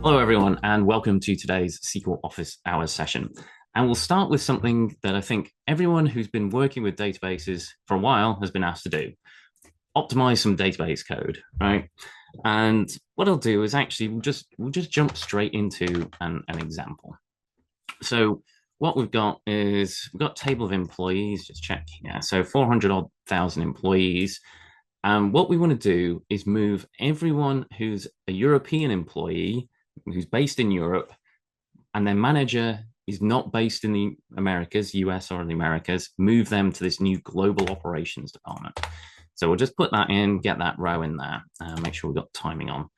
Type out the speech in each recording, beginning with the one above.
Hello, everyone, and welcome to today's SQL Office Hours session. And we'll start with something that I think everyone who's been working with databases for a while has been asked to do: optimize some database code, right? And what I'll do is actually we'll just jump straight into an example. So what we've got is we've got table of employees. Just check, yeah. So 400 odd thousand employees. And what we want to do is move everyone who's a European employee who's based in Europe and their manager is not based in the Americas, US or the Americas, move them to this new global operations department. So we'll just put that in, get that row in there, make sure we've got timing on.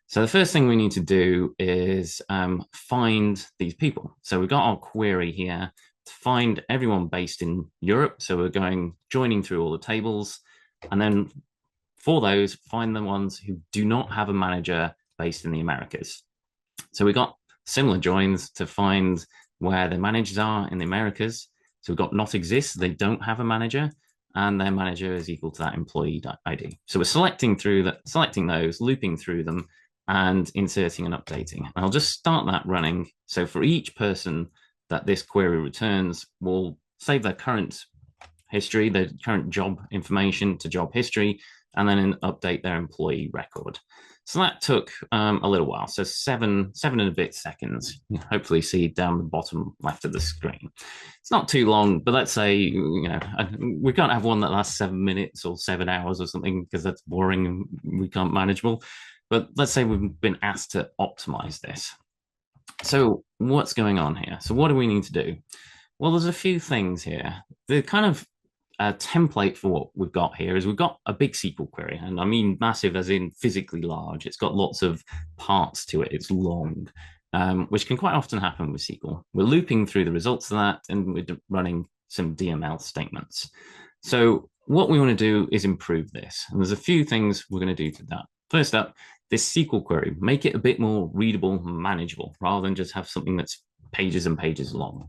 So the first thing we need to do is find these people. So we've got our query here to find everyone based in Europe. So we're joining through all the tables, and then for those, find the ones who do not have a manager based in the Americas. So we got similar joins to find where the managers are in the Americas. So we've got not exists, they don't have a manager, and their manager is equal to that employee ID. So we're selecting those, looping through them, and inserting and updating. And I'll just start that running. So for each person that this query returns, we'll save their current history, their current job information to job history, and then update their employee record. So that took a little while. So seven and a bit seconds. You hopefully see down the bottom left of the screen. It's not too long, but let's say, we can't have one that lasts 7 minutes or 7 hours or something because that's boring and we can't manageable. But let's say we've been asked to optimize this. So what's going on here? So what do we need to do? Well, there's a few things here. The kind of template for what we've got here is we've got a big SQL query, and I mean massive as in physically large. It's got lots of parts to it. It's long, which can quite often happen with SQL. We're looping through the results of that, and we're running some DML statements. So what we want to do is improve this, and there's a few things we're going to do to that. First up, this SQL query, make it a bit more readable and manageable rather than just have something that's pages and pages long.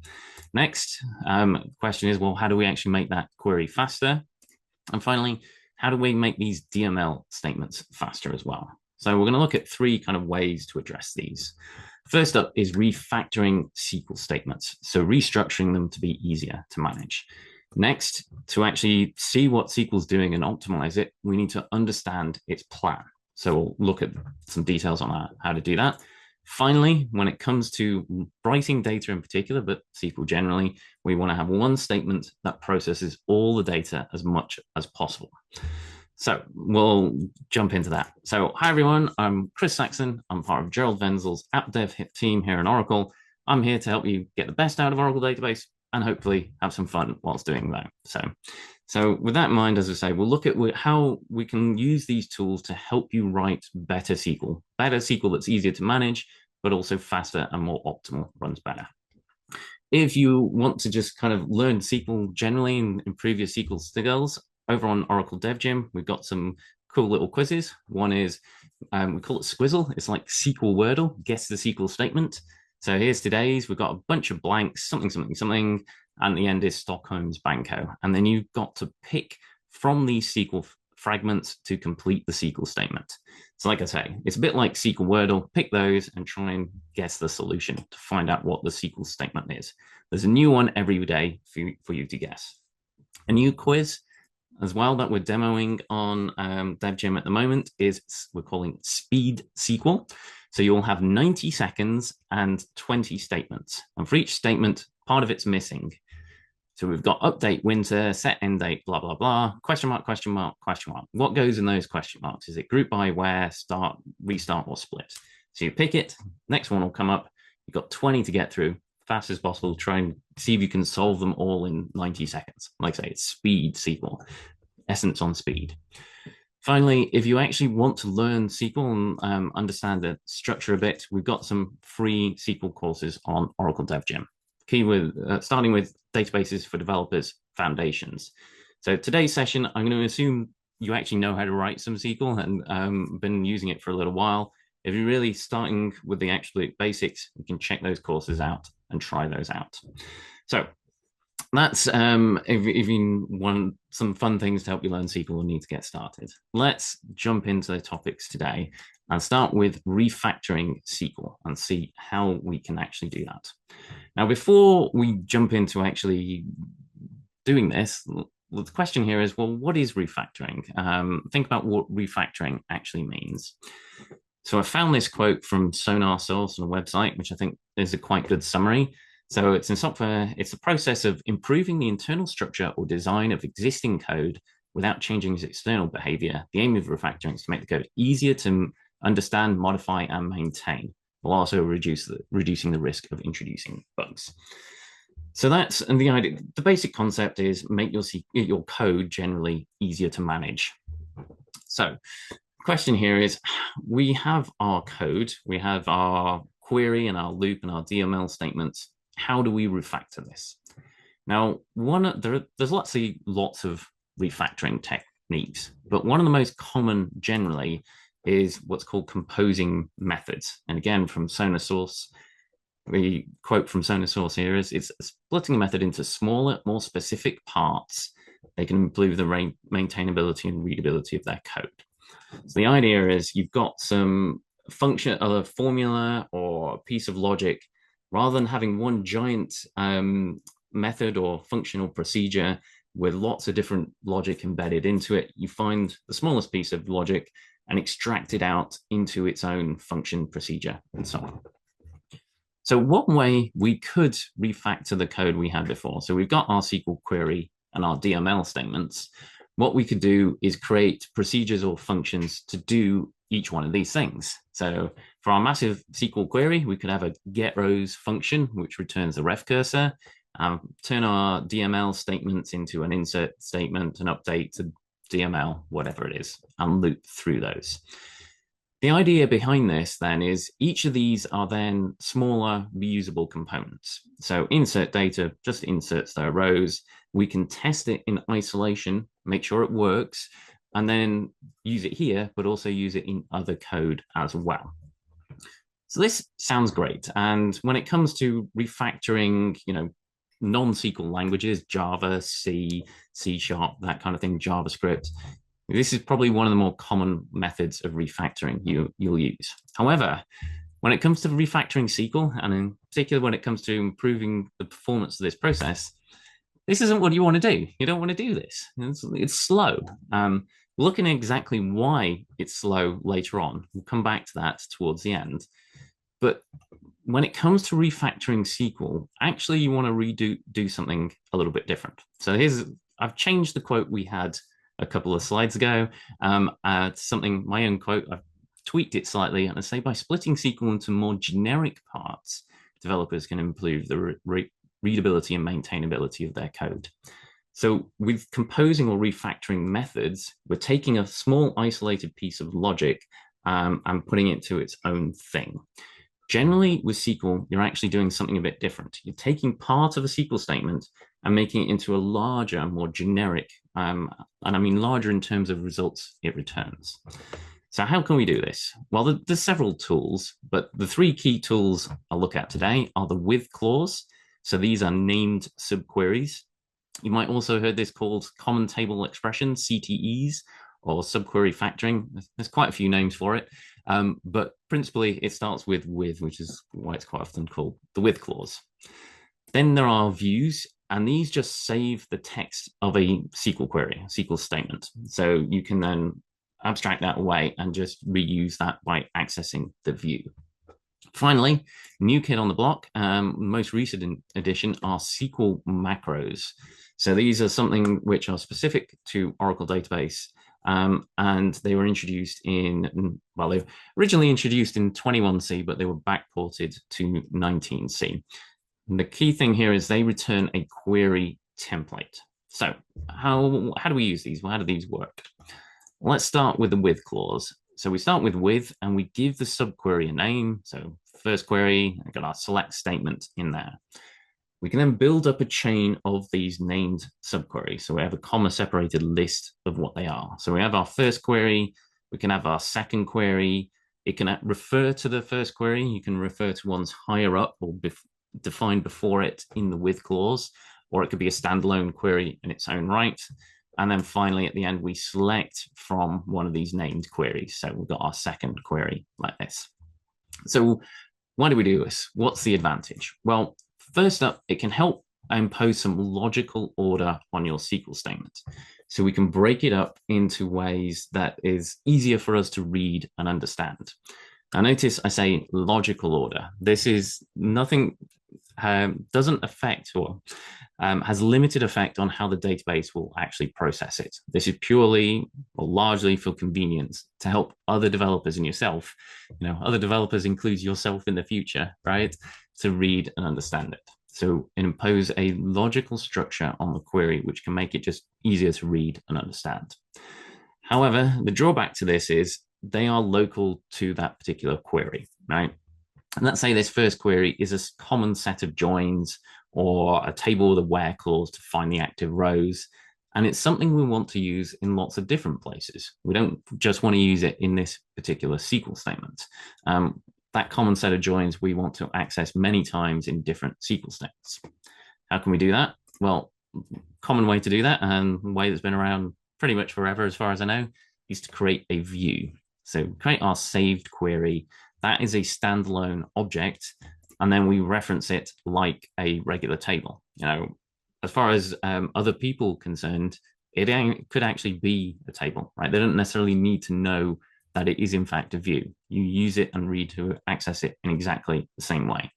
Next, question is, well, how do we actually make that query faster? And finally, how do we make these DML statements faster as well? So we're going to look at three kind of ways to address these. First up is refactoring SQL statements, so restructuring them to be easier to manage. Next, to actually see what SQL is doing and optimize it, we need to understand its plan. So we'll look at some details on how to do that. Finally, when it comes to writing data in particular, but SQL generally, we want to have one statement that processes all the data as much as possible. So we'll jump into that. So hi, everyone. I'm Chris Saxon. I'm part of Gerald Wenzel's app dev team here in Oracle. I'm here to help you get the best out of Oracle database and hopefully have some fun whilst doing that. So with that in mind, as I say, we'll look at how we can use these tools to help you write better SQL that's easier to manage, but also faster and more optimal, runs better. If you want to just kind of learn SQL generally and improve your SQL skills, over on Oracle Dev Gym, we've got some cool little quizzes. One is, we call it Squizzle. It's like SQL Wordle, guess the SQL statement. So here's today's. We've got a bunch of blanks, something, something, something, and the end is Stockholm's Banco. And then you've got to pick from these SQL fragments to complete the SQL statement. So like I say, it's a bit like SQL Wordle. Pick those and try and guess the solution to find out what the SQL statement is. There's a new one every day for you to guess. A new quiz as well that we're demoing on DevGym at the moment is we're calling Speed SQL. So you'll have 90 seconds and 20 statements. And for each statement, part of it's missing. So we've got update winter, set end date, blah, blah, blah, question mark, question mark, question mark. What goes in those question marks? Is it group by, where, start, restart, or split? So you pick it, next one will come up. You've got 20 to get through, fast as possible. Try and see if you can solve them all in 90 seconds. Like I say, it's speed SQL, essence on speed. Finally, if you actually want to learn SQL and understand the structure a bit, we've got some free SQL courses on Oracle Dev Gym. Starting with databases for developers foundations. So today's session, I'm going to assume you actually know how to write some SQL and been using it for a little while. If you're really starting with the absolute basics, you can check those courses out and try those out. So That's if you want some fun things to help you learn SQL and need to get started. Let's jump into the topics today and start with refactoring SQL and see how we can actually do that. Now, before we jump into actually doing this, the question here is, well, what is refactoring? Think about what refactoring actually means. So I found this quote from Sonar Source on a website, which I think is a quite good summary. So it's in software, it's a process of improving the internal structure or design of existing code without changing its external behavior. The aim of refactoring is to make the code easier to understand, modify, and maintain, while also reducing the risk of introducing bugs. So that's and the idea. The basic concept is make your code generally easier to manage. So question here is, we have our code, we have our query and our loop and our DML statements. How do we refactor this? Now, there's lots of refactoring techniques, but one of the most common generally is what's called composing methods. And again, from Sonar Source, the quote from Sonar Source here is, it's splitting a method into smaller, more specific parts. They can improve the maintainability and readability of their code. So the idea is you've got some function, a formula or a piece of logic, rather than having one giant method or functional procedure with lots of different logic embedded into it, you find the smallest piece of logic and extract it out into its own function, procedure, and so on. So one way we could refactor the code we had before, so we've got our SQL query and our DML statements. What we could do is create procedures or functions to do each one of these things. So for our massive SQL query, we could have a getRows function, which returns the ref cursor, turn our DML statements into an insert statement, an update to DML, whatever it is, and loop through those. The idea behind this then is each of these are then smaller reusable components. So insert data just inserts their rows. We can test it in isolation, make sure it works, and then use it here, but also use it in other code as well. So this sounds great. And when it comes to refactoring, non-SQL languages, Java, C, C#, that kind of thing, JavaScript, this is probably one of the more common methods of refactoring you'll use. However, when it comes to refactoring SQL, and in particular when it comes to improving the performance of this process, this isn't what you want to do. You don't want to do this. It's slow. Looking at exactly why it's slow later on, we'll come back to that towards the end. But when it comes to refactoring SQL, actually you want to do something a little bit different. So I've changed the quote we had a couple of slides ago. Something, my own quote, I've tweaked it slightly, and I say by splitting SQL into more generic parts, developers can improve the readability and maintainability of their code. So with composing or refactoring methods, we're taking a small isolated piece of logic and putting it to its own thing. Generally with SQL, you're actually doing something a bit different. You're taking part of a SQL statement and making it into a larger, more generic, and I mean larger in terms of results it returns. So how can we do this? Well, there's several tools, but the three key tools I'll look at today are the with clause. So these are named subqueries. You might also heard this called common table expressions, CTEs, or subquery factoring. There's quite a few names for it. But principally, it starts with, which is why it's quite often called the with clause. Then there are views, and these just save the text of a SQL query, a SQL statement. So you can then abstract that away and just reuse that by accessing the view. Finally, new kid on the block, most recent addition are SQL macros. So these are something which are specific to Oracle database, and they were introduced they were originally introduced in 21C, but they were backported to 19C. And the key thing here is they return a query template. So how do we use these? Well, how do these work? Well, let's start with the with clause. So we start with, and we give the subquery a name. So first query, I got our select statement in there. We can then build up a chain of these named subqueries. So we have a comma separated list of what they are. So we have our first query, we can have our second query. It can refer to the first query. You can refer to ones higher up or defined before it in the with clause. or it could be a standalone query in its own right. And then finally, at the end, we select from one of these named queries. So we've got our second query like this. So why do we do this? What's the advantage? Well, first up, it can help impose some logical order on your SQL statement. So we can break it up into ways that is easier for us to read and understand. Now notice I say logical order. This is nothing, doesn't affect or has limited effect on how the database will actually process it. This is purely or largely for convenience to help other developers and yourself, other developers includes yourself in the future, right? To read and understand it. So impose a logical structure on the query, which can make it just easier to read and understand. However, the drawback to this is they are local to that particular query, right? And let's say this first query is a common set of joins or a table with a where clause to find the active rows. And it's something we want to use in lots of different places. We don't just want to use it in this particular SQL statement. That common set of joins we want to access many times in different SQL statements. How can we do that? Well, common way to do that, and a way that's been around pretty much forever as far as I know, is to create a view. So create our saved query. That is a standalone object, and then we reference it like a regular table. As far as other people concerned, it could actually be a table, right? They don't necessarily need to know that it is in fact a view. You use it and read to access it in exactly the same way.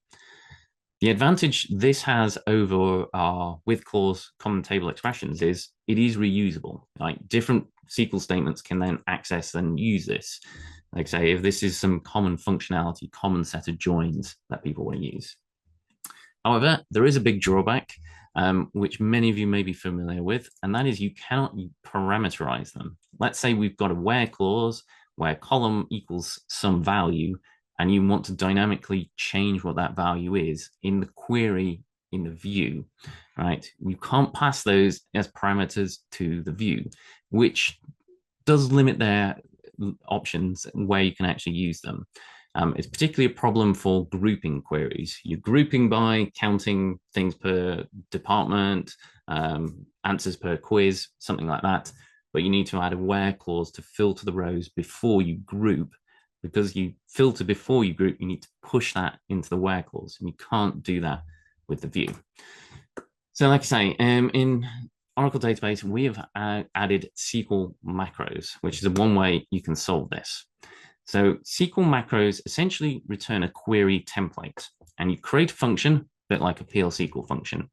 The advantage this has over our with clause common table expressions is it is reusable. Like different SQL statements can then access and use this. Like say, if this is some common functionality, common set of joins that people want to use. However, there is a big drawback, which many of you may be familiar with, and that is you cannot parameterize them. Let's say we've got a where clause where column equals some value, and you want to dynamically change what that value is in the query in the view, right? You can't pass those as parameters to the view, which does limit their options where you can actually use them. It's particularly a problem for grouping queries. You're grouping by counting things per department, answers per quiz, something like that. But you need to add a where clause to filter the rows before you group. Because you filter before you group, you need to push that into the where clause, and you can't do that with the view. So like I say, in Oracle database, we have added SQL macros, which is one way you can solve this. So SQL macros essentially return a query template, and you create a function, a bit like a PL SQL function.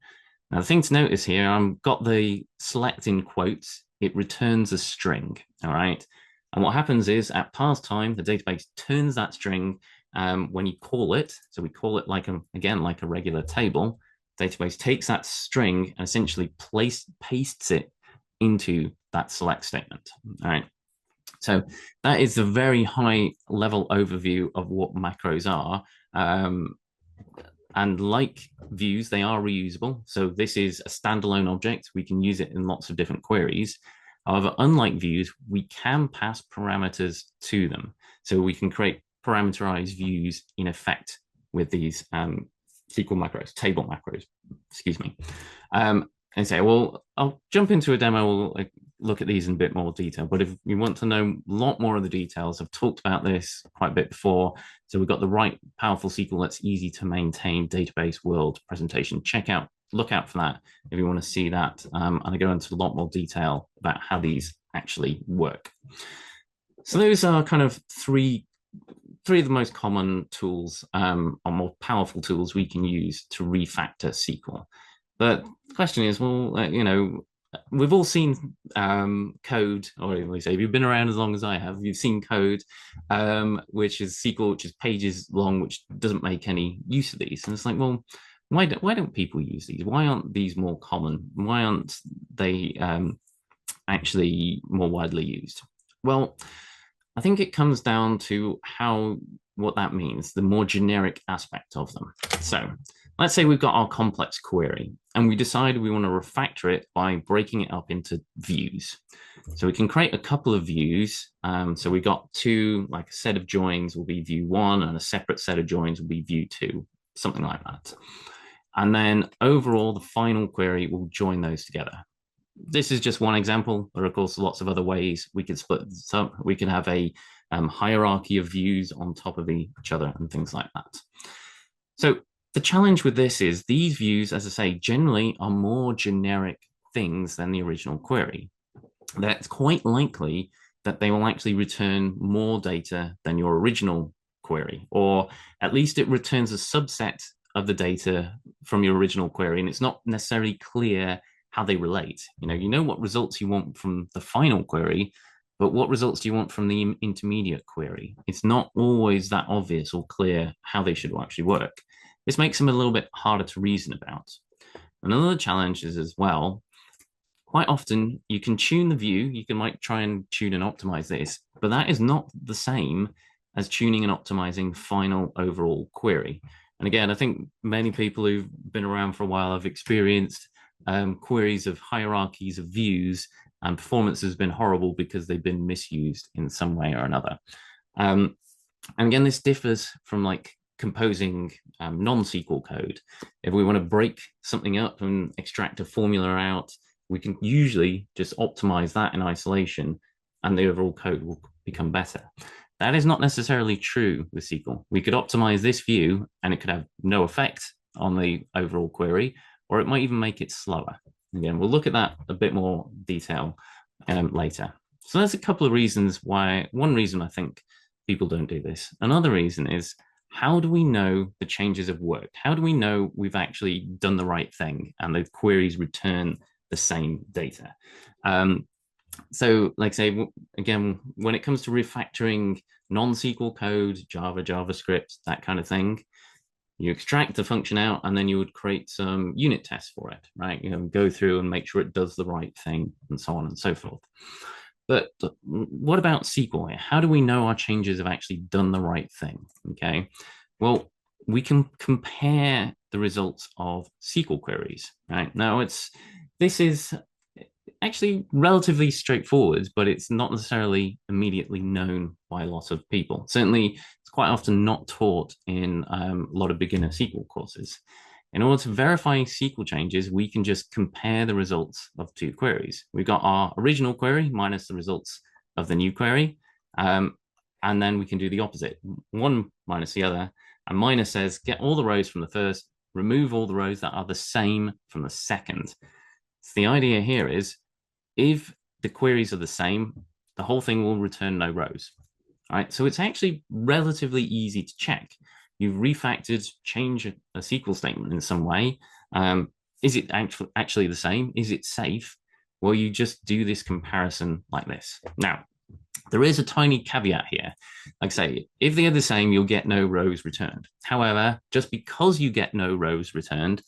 Now, the thing to notice here, I've got the select in quotes, it returns a string, all right? And what happens is at parse time, the database turns that string when you call it. So we call it like a regular table. Database takes that string and essentially pastes it into that select statement. All right. So that is a very high level overview of what macros are. And like views, they are reusable. So this is a standalone object. We can use it in lots of different queries. However, unlike views, we can pass parameters to them. So we can create parameterized views in effect with these SQL macros, table macros, excuse me. And say, well, I'll jump into a demo, we'll look at these in a bit more detail. But if you want to know a lot more of the details, I've talked about this quite a bit before. So we've got the right powerful SQL that's easy to maintain database world presentation. Look out for that if you want to see that. And I go into a lot more detail about how these actually work. So those are kind of three of the most common tools or more powerful tools we can use to refactor SQL. But the question is, well, we've all seen code, or at least if you've been around as long as I have, you've seen code, which is SQL, which is pages long, which doesn't make any use of these. And it's like, well, why don't people use these? Why aren't these more common? Why aren't they actually more widely used? Well, I think it comes down to what that means, the more generic aspect of them. So let's say we've got our complex query and we decide we want to refactor it by breaking it up into views. So we can create a couple of views. So we got two, like a set of joins will be view one and a separate set of joins will be view two, something like that. And then overall, the final query will join those together. This is just one example. There are, of course, lots of other ways we could split this up. We can have a hierarchy of views on top of each other and things like that. So the challenge with this is these views, as I say, generally are more generic things than the original query. That's quite likely that they will actually return more data than your original query, or at least it returns a subset of the data from your original query, and it's not necessarily clear how they relate. You know what results you want from the final query, but what results do you want from the intermediate query? It's not always that obvious or clear how they should actually work. This makes them a little bit harder to reason about. Another challenge is as well, quite often you can tune the view, might try and tune and optimize this, but that is not the same as tuning and optimizing final overall query. And again, I think many people who've been around for a while have experienced queries of hierarchies of views, and performance has been horrible because they've been misused in some way or another. And again, this differs from like composing non-SQL code. If we want to break something up and extract a formula out, we can usually just optimize that in isolation and the overall code will become better. That is not necessarily true with SQL. We could optimize this view and it could have no effect on the overall query, or it might even make it slower. Again, we'll look at that a bit more detail later. So there's a couple of reasons why. One reason I think people don't do this. Another reason is, how do we know the changes have worked? How do we know we've actually done the right thing and the queries return the same data? So like say, again, when it comes to refactoring non-SQL code, Java, JavaScript, that kind of thing, you extract the function out and then you would create some unit tests for it, right? Go through and make sure it does the right thing and so on and so forth. But what about SQL? How do we know our changes have actually done the right thing? Okay, well, we can compare the results of SQL queries, right? Now, this is actually relatively straightforward, but it's not necessarily immediately known by a lot of people. Certainly, it's quite often not taught in a lot of beginner SQL courses. In order to verify SQL changes, we can just compare the results of two queries. We've got our original query minus the results of the new query. And then we can do the opposite, one minus the other. And minus says, get all the rows from the first, remove all the rows that are the same from the second. So the idea here is, if the queries are the same, the whole thing will return no rows. All right, so it's actually relatively easy to check. You've refactored, change a SQL statement in some way. Is it actually the same? Is it safe? Well, you just do this comparison like this. Now, there is a tiny caveat here. Like I say, if they are the same, you'll get no rows returned. However, just because you get no rows returned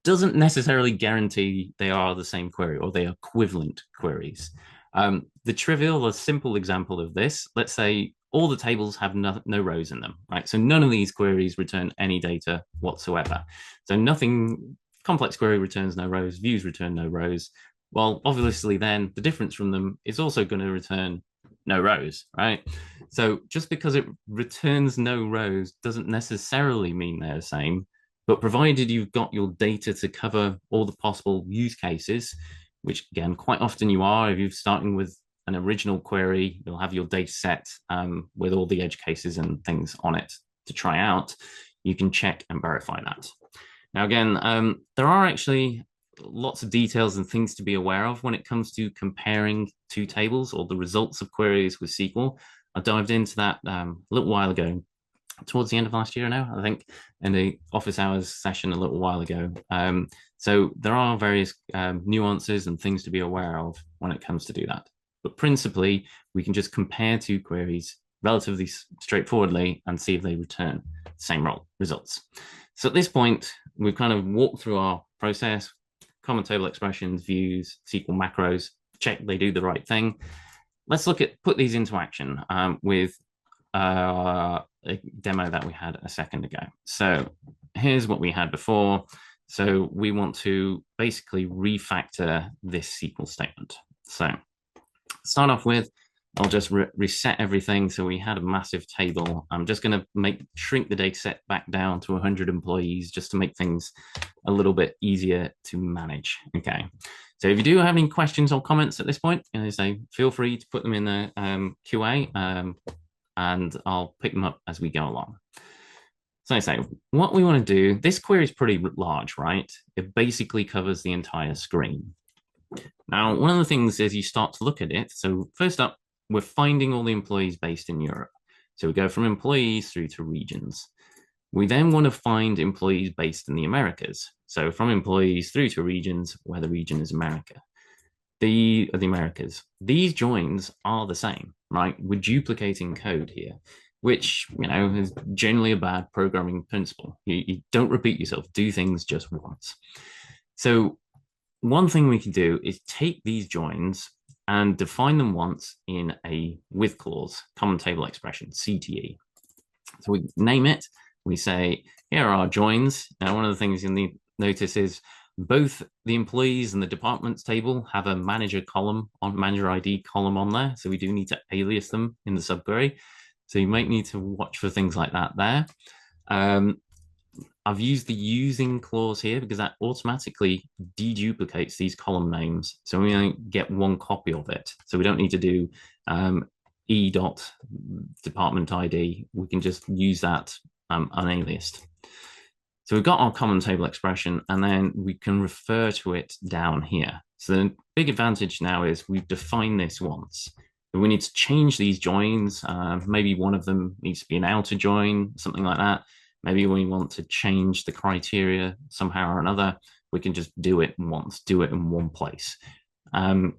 doesn't necessarily guarantee they are the same query or they are equivalent queries. The trivial or simple example of this, let's say all the tables have no rows in them, right? So none of these queries return any data whatsoever. So nothing, complex query returns no rows, views return no rows. Well, obviously then the difference from them is also going to return no rows, right? So just because it returns no rows doesn't necessarily mean they're the same, but provided you've got your data to cover all the possible use cases, which again, quite often you are, if you're starting with an original query, you'll have your data set with all the edge cases and things on it to try out. You can check and verify that. Now, again, there are actually lots of details and things to be aware of when it comes to comparing two tables or the results of queries with SQL. I dived into that a little while ago, towards the end of last year now, I think, in the office hours session a little while ago. So there are various nuances and things to be aware of when it comes to do that. But principally, we can just compare two queries relatively straightforwardly and see if they return the same results. So at this point, we've kind of walked through our process, common table expressions, views, SQL macros, check they do the right thing. Let's put these into action with a demo that we had a second ago. So here's what we had before. So we want to basically refactor this SQL statement. So start off with, I'll just reset everything. So we had a massive table. I'm just going to shrink the data set back down to 100 employees just to make things a little bit easier to manage. Okay. So if you do have any questions or comments at this point, say feel free to put them in the QA, and I'll pick them up as we go along. So I say, what we want to do, this query is pretty large, right? It basically covers the entire screen. Now, one of the things as you start to look at it, so first up, we're finding all the employees based in Europe. So we go from employees through to regions. We then want to find employees based in the Americas. So from employees through to regions, where the region is America. The Americas. These joins are the same, right? We're duplicating code here, which, is generally a bad programming principle. You don't repeat yourself, do things just once. So one thing we can do is take these joins and define them once in a with clause, common table expression, CTE. So we name it, we say, here are our joins. Now, one of the things you'll notice is both the employees and the departments table have a manager ID column on there. So we do need to alias them in the subquery. So you might need to watch for things like that there. I've used the using clause here because that automatically deduplicates these column names. So we only get one copy of it. So we don't need to do e dot department ID. We can just use that unaliased. So we've got our common table expression, and then we can refer to it down here. So the big advantage now is we've defined this once. But we need to change these joins. Maybe one of them needs to be an outer join, something like that. Maybe we want to change the criteria somehow or another. We can just do it once, do it in one place. And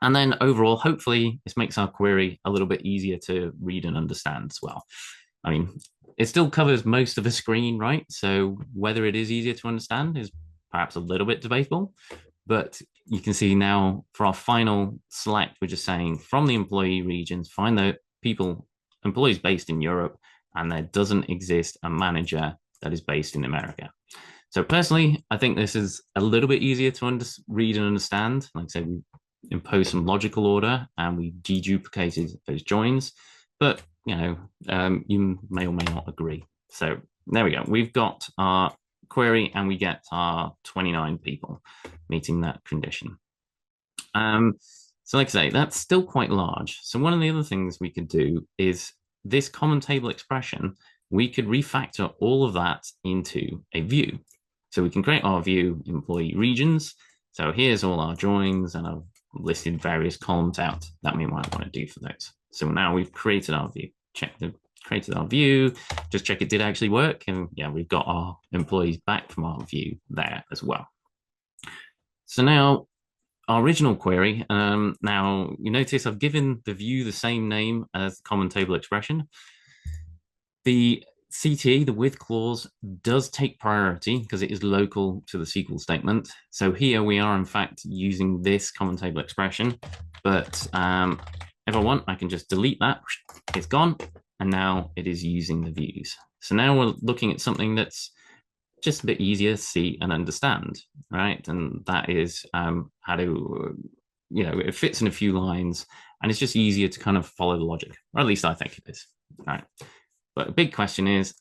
then overall, hopefully, this makes our query a little bit easier to read and understand as well. I mean, it still covers most of the screen, right? So whether it is easier to understand is perhaps a little bit debatable. But you can see now for our final select, we're just saying from the employee regions, find the employees based in Europe, and there doesn't exist a manager that is based in America. So personally, I think this is a little bit easier to read and understand. Like I said, we imposed some logical order and we deduplicated those joins, but you may or may not agree. So there we go. We've got our query and we get our 29 people meeting that condition. So like I say, that's still quite large. So one of the other things we could do is this common table expression, we could refactor all of that into a view. So we can create our view employee regions. So here's all our joins, and I've listed various columns out that we might want to do for those. So now we've created our view. Created our view, just check it did actually work. And yeah, we've got our employees back from our view there as well. So now our original query, now you notice I've given the view the same name as the common table expression. The CTE, the with clause, does take priority because it is local to the SQL statement. So here we are in fact using this common table expression, but if I want, I can just delete that. It's gone, and now it is using the views. So now we're looking at something that's just a bit easier to see and understand, right? And that is how to, it fits in a few lines, and it's just easier to kind of follow the logic, or at least I think it is, right? But the big question is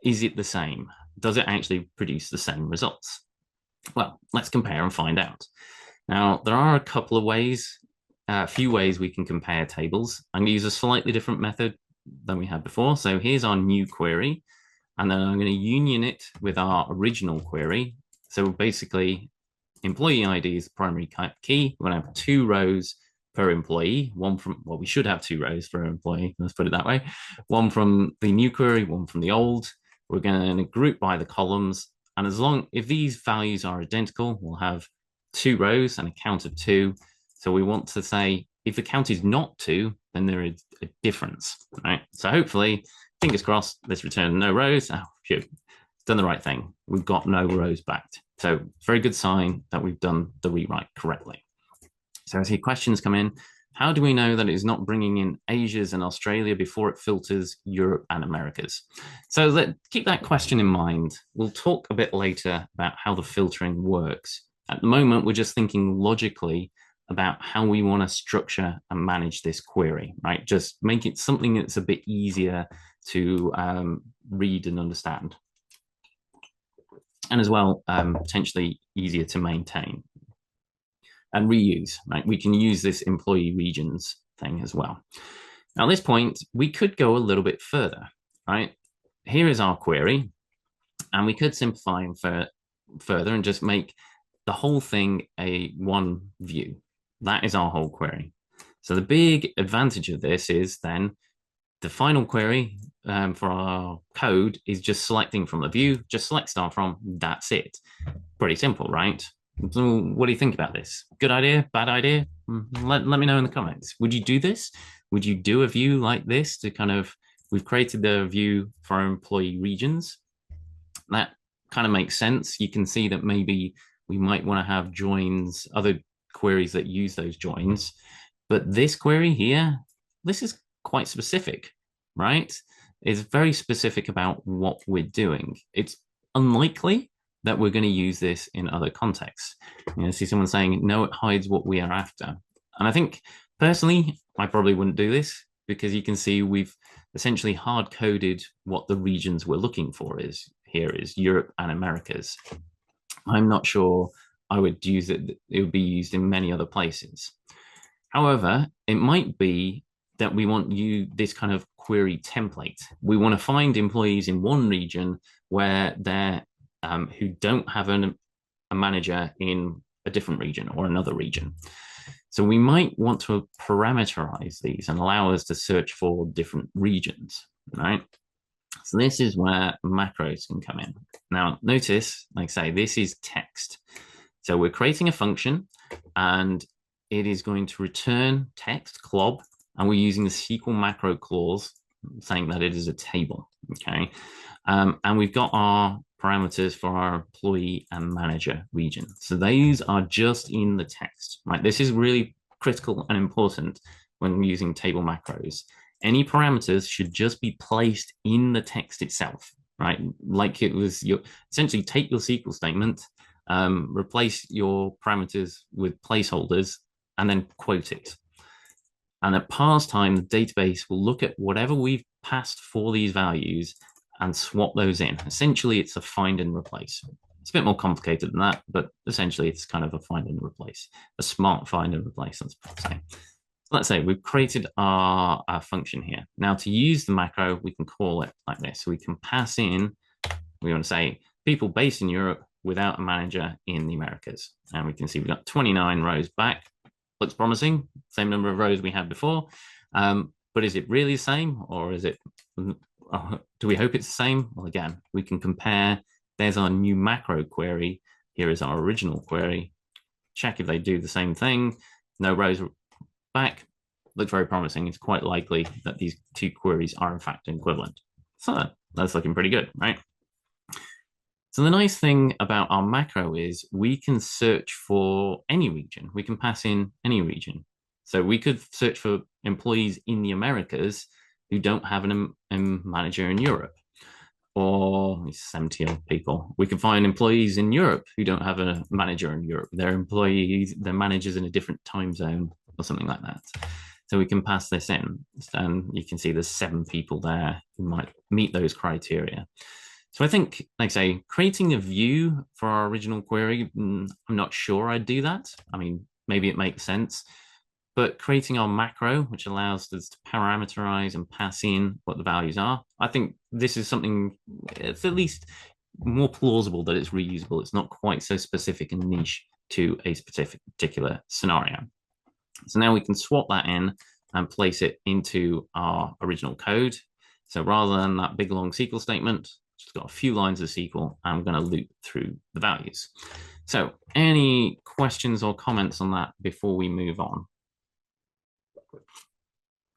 it the same? Does it actually produce the same results? Well, let's compare and find out. Now, there are a couple of ways, a few ways we can compare tables. I'm going to use a slightly different method than we had before. So here's our new query, and then I'm going to union it with our original query. So basically, employee ID is the primary key. We're going to have 2 rows per employee, we should have 2 rows per employee, let's put it that way. One from the new query, one from the old. We're going to group by the columns, and if these values are identical, we'll have 2 rows and a count of 2. So we want to say, if the count is not 2, then there is a difference, right? So hopefully, fingers crossed, this returns no rows. Oh, phew, it's done the right thing. We've got no rows back. So very good sign that we've done the rewrite correctly. So as here questions come in, how do we know that it is not bringing in Asia's and Australia before it filters Europe and Americas? So keep that question in mind. We'll talk a bit later about how the filtering works. At the moment, we're just thinking logically about how we want to structure and manage this query, right? Just make it something that's a bit easier to read and understand. And as well, potentially easier to maintain and reuse, right? We can use this employee regions thing as well. Now, at this point, we could go a little bit further, right? Here is our query, and we could simplify and further and just make the whole thing a one view. That is our whole query. So the big advantage of this is then the final query for our code is just selecting from the view, just select star from, that's it. Pretty simple, right? So what do you think about this? Good idea? Bad idea? Let me know in the comments. Would you do this? Would you do a view like this to kind of, we've created the view for our employee regions. That kind of makes sense. You can see that maybe we might want to have joins, other queries that use those joins. But this query here, this is quite specific, right? It's very specific about what we're doing. It's unlikely that we're going to use this in other contexts. See someone saying, no, it hides what we are after. And I think personally, I probably wouldn't do this because you can see we've essentially hard coded what the regions we're looking for is. Here is Europe and Americas. I'm not sure I would use it. It would be used in many other places. However, it might be that we want this kind of query template. We want to find employees in one region where they're who don't have a manager in a different region or another region. So we might want to parameterize these and allow us to search for different regions, right? So this is where macros can come in. Now, notice, like I say, this is text. So we're creating a function and it is going to return text, clob, and we're using the SQL macro clause saying that it is a table, okay? And we've got our parameters for our employee and manager region. So these are just in the text, right? This is really critical and important when using table macros. Any parameters should just be placed in the text itself, right? Like it was essentially take your SQL statement, replace your parameters with placeholders, and then quote it. And at parse time, the database will look at whatever we've passed for these values and swap those in. Essentially, it's a find and replace. It's a bit more complicated than that, but essentially it's kind of a find and replace, a smart find and replace, let's say. Let's say we've created our function here. Now to use the macro, we can call it like this. So we can pass in, we want to say people based in Europe without a manager in the Americas. And we can see we've got 29 rows back. Looks promising, same number of rows we had before. But is it really the same or is it, do we hope it's the same? Well, again, we can compare. There's our new macro query. Here is our original query. Check if they do the same thing. No rows back. Looks very promising. It's quite likely that these two queries are in fact equivalent. So that's looking pretty good, right? So the nice thing about our macro is we can search for any region. We can pass in any region. So we could search for employees in the Americas who don't have a manager in Europe, or 70 odd people. We can find employees in Europe who don't have a manager in Europe. Their managers in a different time zone or something like that. So we can pass this in, and you can see there's 7 people there who might meet those criteria. So I think, like I say, creating a view for our original query, I'm not sure I'd do that. I mean, maybe it makes sense, but creating our macro, which allows us to parameterize and pass in what the values are, I think this is something, it's at least more plausible that it's reusable. It's not quite so specific and niche to a particular scenario. So now we can swap that in and place it into our original code. So rather than that big long SQL statement, just got a few lines of SQL. I'm going to loop through the values. So any questions or comments on that before we move on?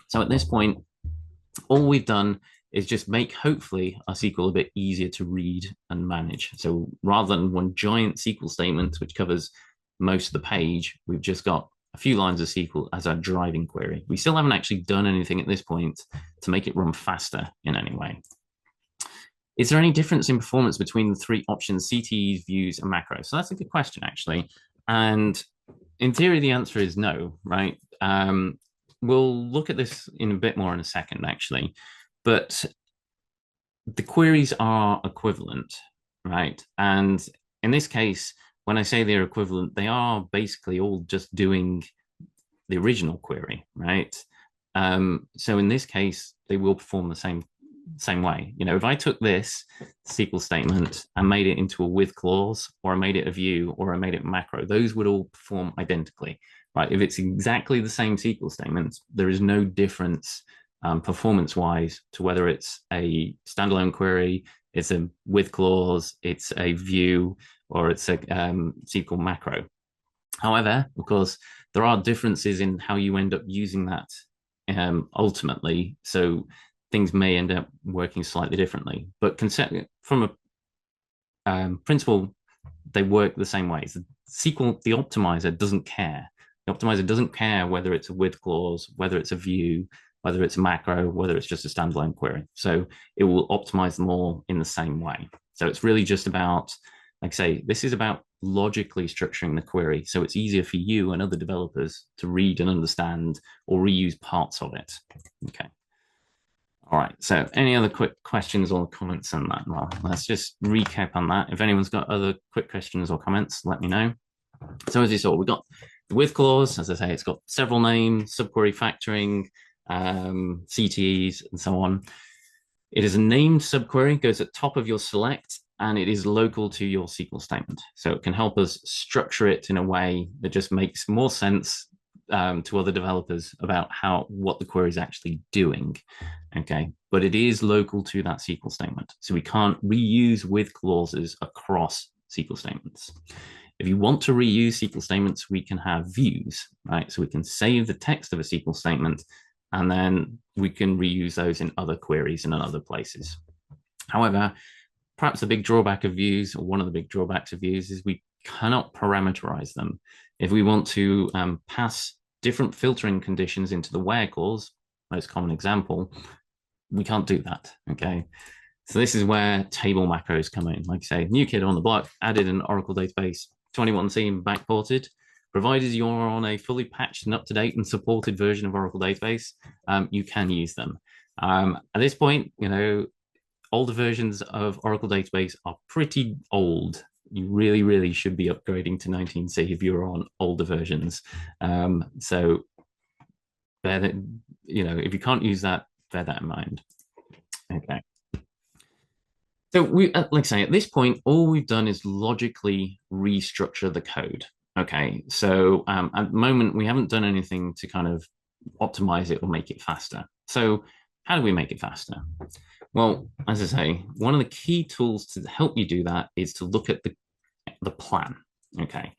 So at this point, all we've done is just make, hopefully, our SQL a bit easier to read and manage. So rather than one giant SQL statement, which covers most of the page, we've just got a few lines of SQL as our driving query. We still haven't actually done anything at this point to make it run faster in any way. Is there any difference in performance between the 3 options, CTEs, views, and macros? So that's a good question, actually. And in theory, the answer is no, right? We'll look at this in a bit more in a second, actually. But the queries are equivalent, right? And in this case, when I say they're equivalent, they are basically all just doing the original query, right? So in this case, they will perform the same way. You know, if I took this SQL statement and made it into a with clause, or I made it a view, or I made it macro, those would all perform identically, right? If it's exactly the same SQL statement, there is no difference performance-wise to whether it's a standalone query, it's a with clause, it's a view, or it's a SQL macro. However, of course, there are differences in how you end up using that ultimately. So things may end up working slightly differently. But from a principle, they work the same way. The SQL, the optimizer doesn't care. The optimizer doesn't care whether it's a with clause, whether it's a view, whether it's a macro, whether it's just a standalone query. So it will optimize them all in the same way. So it's really just about, like I say, this is about logically structuring the query. So it's easier for you and other developers to read and understand or reuse parts of it. Okay. All right. So any other quick questions or comments on that? Well, let's just recap on that. If anyone's got other quick questions or comments, let me know. So as you saw, we've got the with clause. As I say, it's got several names, subquery factoring, CTEs, and so on. It is a named subquery, goes at top of your select, and it is local to your SQL statement. So it can help us structure it in a way that just makes more sense to other developers about what the query is actually doing. Okay, but it is local to that SQL statement. So we can't reuse with clauses across SQL statements. If you want to reuse SQL statements, we can have views, right? So we can save the text of a SQL statement, and then we can reuse those in other queries and in other places. However, perhaps the big drawback of views, or one of the big drawbacks of views, is we cannot parameterize them. If we want to pass different filtering conditions into the where clause, most common example, we can't do that, okay? So this is where table macros come in. Like I say, new kid on the block, added an Oracle database, 21C and backported. Provided you're on a fully patched and up-to-date and supported version of Oracle database, you can use them. At this point, you know, older versions of Oracle database are pretty old. You really, really should be upgrading to 19C if you're on older versions. So you know, if you can't use that, bear that in mind. Okay. So like I say, at this point, all we've done is logically restructure the code. Okay. So at the moment, we haven't done anything to kind of optimize it or make it faster. So how do we make it faster? Well, as I say, one of the key tools to help you do that is to look at the plan. Okay.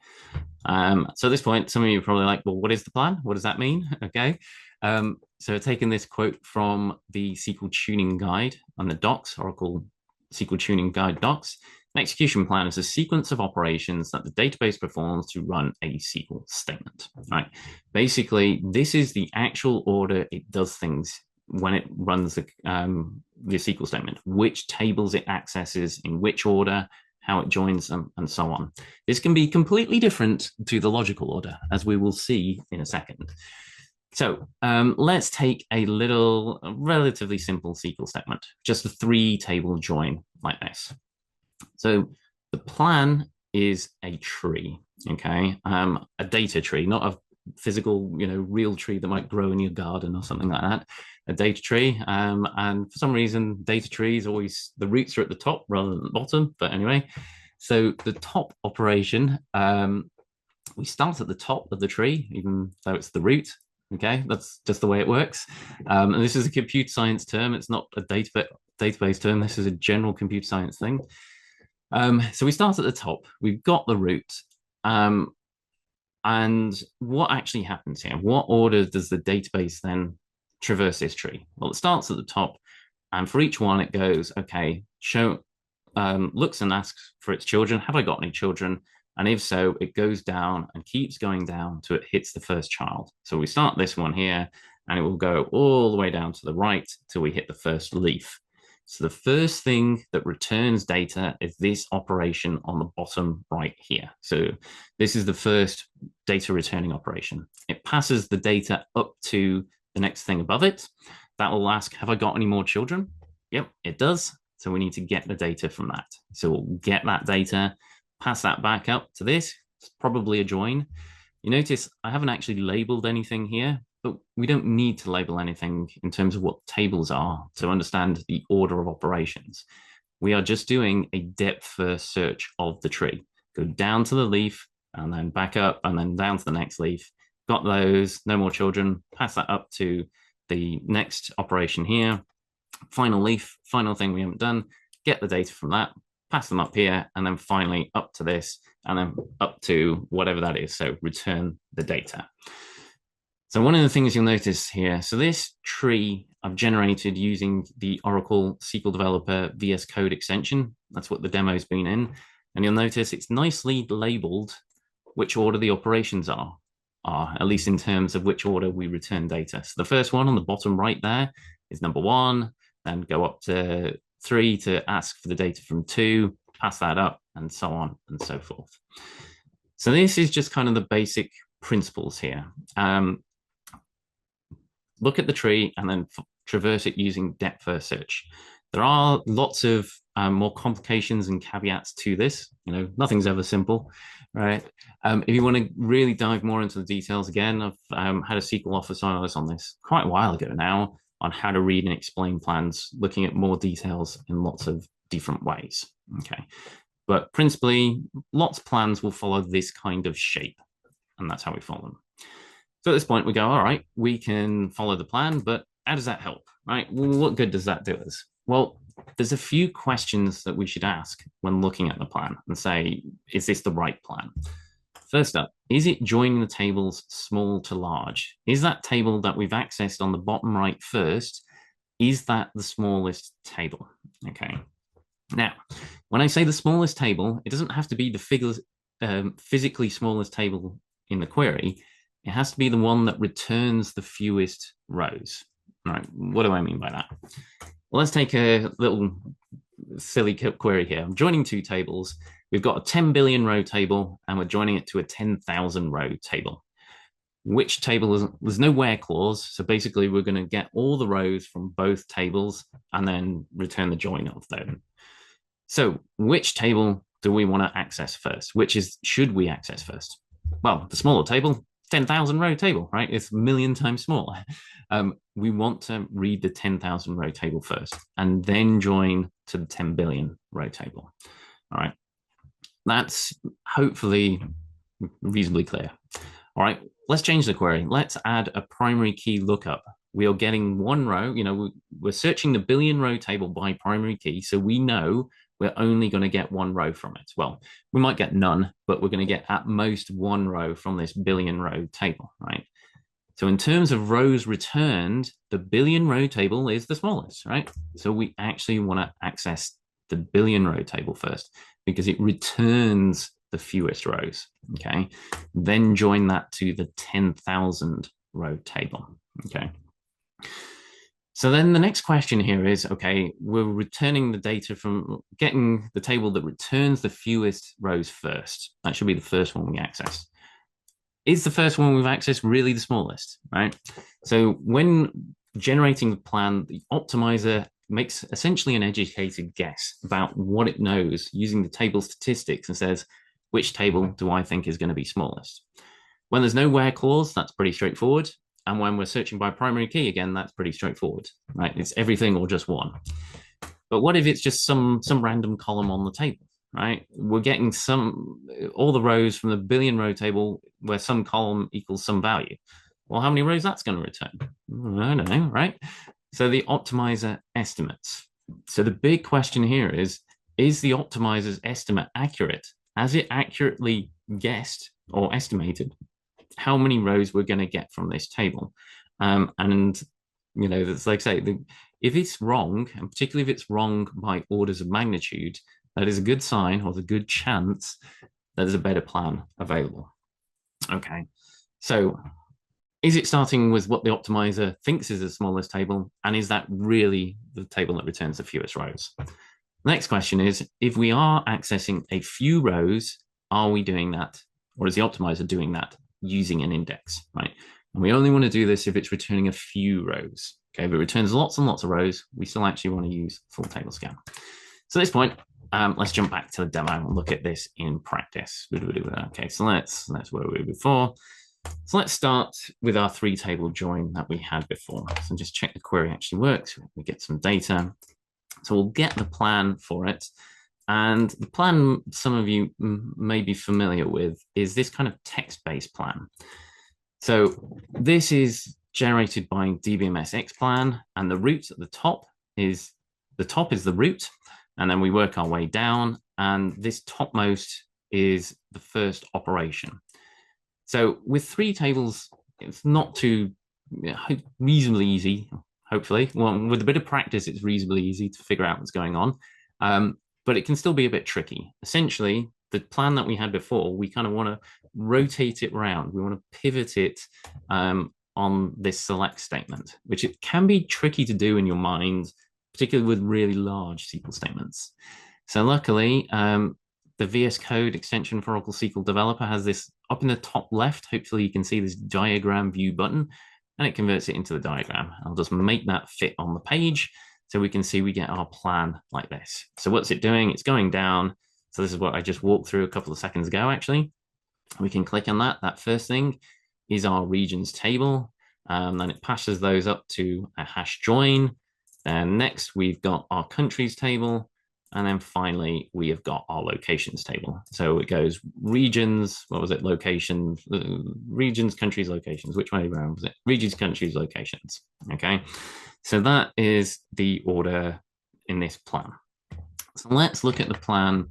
So at this point, some of you are probably like, well, what is the plan? What does that mean? Okay. So taking this quote from the SQL tuning guide on the docs, Oracle SQL tuning guide docs, an execution plan is a sequence of operations that the database performs to run a SQL statement, right? Basically, this is the actual order it does things when it runs the SQL statement, which tables it accesses, in which order, how it joins them, and so on. This can be completely different to the logical order, as we will see in a second. So let's take a relatively simple SQL statement, just a 3-table join like this. So the plan is a tree, okay? A data tree, not a physical, you know, real tree that might grow in your garden or something like that. A data tree, and for some reason, data trees always, the roots are at the top rather than the bottom. But anyway, so the top operation, we start at the top of the tree, even though it's the root. Okay, that's just the way it works. And this is a computer science term. It's not a database term. This is a general computer science thing. So we start at the top. We've got the root. And what actually happens here? What order does the database then traverse this tree? Well, it starts at the top. And for each one, it goes, okay, looks and asks for its children. Have I got any children? And if so, it goes down and keeps going down until it hits the first child. So we start this one here, and it will go all the way down to the right till we hit the first leaf. So the first thing that returns data is this operation on the bottom right here. So this is the first data returning operation. It passes the data up to the next thing above it. That will ask, have I got any more children? Yep, it does. So we need to get the data from that. So we'll get that data, pass that back up to this. It's probably a join. You notice I haven't actually labeled anything here, but we don't need to label anything in terms of what tables are to understand the order of operations. We are just doing a depth first search of the tree. Go down to the leaf and then back up and then down to the next leaf. Got those, no more children, pass that up to the next operation here. Final leaf, final thing we haven't done, get the data from that, pass them up here, and then finally up to this, and then up to whatever that is. So return the data. So one of the things you'll notice here, so this tree I've generated using the Oracle SQL Developer VS Code extension. That's what the demo's been in. And you'll notice it's nicely labeled which order the operations are, at least in terms of which order we return data. So the first one on the bottom right there is number 1, then go up to 3 to ask for the data from 2, pass that up, and so on and so forth. So this is just kind of the basic principles here. Look at the tree and then traverse it using depth first search. There are lots of more complications and caveats to this. You know, nothing's ever simple, right? If you want to really dive more into the details, again, I've had a SQL office analyst on this quite a while ago now on how to read and explain plans, looking at more details in lots of different ways. Okay, but principally, lots of plans will follow this kind of shape, and that's how we follow them. So at this point, we go, all right, we can follow the plan, but how does that help, right? What good does that do us? Well, there's a few questions that we should ask when looking at the plan and say, is this the right plan? First up, is it joining the tables small to large? Is that table that we've accessed on the bottom right first, is that the smallest table? Okay. Now, when I say the smallest table, it doesn't have to be the physically smallest table in the query. It has to be the one that returns the fewest rows. All right, what do I mean by that? Well, let's take a little silly query here. I'm joining 2 tables. We've got a 10 billion row table, and we're joining it to a 10,000 row table. Which table is, there's no where clause. So basically, we're going to get all the rows from both tables and then return the join of them. So which table do we want to access first? Should we access first? Well, the smaller table, 10,000 row table, right? It's a million times smaller. We want to read the 10,000 row table first and then join to the 10 billion row table. All right. That's hopefully reasonably clear. All right. Let's change the query. Let's add a primary key lookup. We are getting 1 row. You know, we're searching the billion row table by primary key. So we know we're only going to get 1 row from it. Well, we might get none, but we're going to get at most 1 row from this billion row table, right? So in terms of rows returned, the billion row table is the smallest, right? So we actually want to access the billion row table first because it returns the fewest rows, okay? Then join that to the 10,000 row table, okay? So then the next question here is, okay, we're returning the data from getting the table that returns the fewest rows first. That should be the first one we access. Is the first one we've accessed really the smallest, right? So when generating the plan, the optimizer makes essentially an educated guess about what it knows using the table statistics and says, which table do I think is going to be smallest? When there's no where clause, that's pretty straightforward. And when we're searching by primary key, again, that's pretty straightforward, right? It's everything or just one. But what if it's just some random column on the table, right? We're getting all the rows from the billion row table where some column equals some value. Well, how many rows that's going to return? I don't know, right? So the optimizer estimates. So the big question here is the optimizer's estimate accurate? Has it accurately guessed or estimated how many rows we're going to get from this table? And, you know, it's like I say, if it's wrong, and particularly if it's wrong by orders of magnitude, that is a good sign or a good chance that there's a better plan available. Okay, so Is it starting with what the optimizer thinks is the smallest table? And is that really the table that returns the fewest rows? Next question is, if we are accessing a few rows, are we doing that? Or is the optimizer doing that using an index, right? And we only want to do this if it's returning a few rows. Okay, if it returns lots and lots of rows, we still actually want to use full table scan. So at this point, let's jump back to the demo and look at this in practice. Okay, so that's where we were before. So let's start with our three table join that we had before. So just check the query actually works. We get some data. So we'll get the plan for it. And the plan some of you may be familiar with is this kind of text-based plan. So this is generated by DBMS Xplan, and the root at the top is the root, and then we work our way down, and this topmost is the first operation. So with three tables, it's not too reasonably easy, hopefully. Well, with a bit of practice, it's reasonably easy to figure out what's going on. But it can still be a bit tricky. Essentially, the plan that we had before, we kind of want to rotate it around. We want to pivot it on this select statement, which it can be tricky to do in your mind, particularly with really large SQL statements. So luckily, the VS Code extension for Oracle SQL Developer has this up in the top left. Hopefully you can see this diagram view button, and it converts it into the diagram. I'll just make that fit on the page so we can see we get our plan like this. So what's it doing? It's going down. So this is what I just walked through a couple of seconds ago, actually. We can click on that. That first thing is our regions table. Then it passes those up to a hash join. And next we've got our countries table. And then finally, we have got our locations table. So it goes regions, what was it? Locations, regions, countries, locations. Which way around was it? Regions, countries, locations. Okay. So that is the order in this plan. So let's look at the plan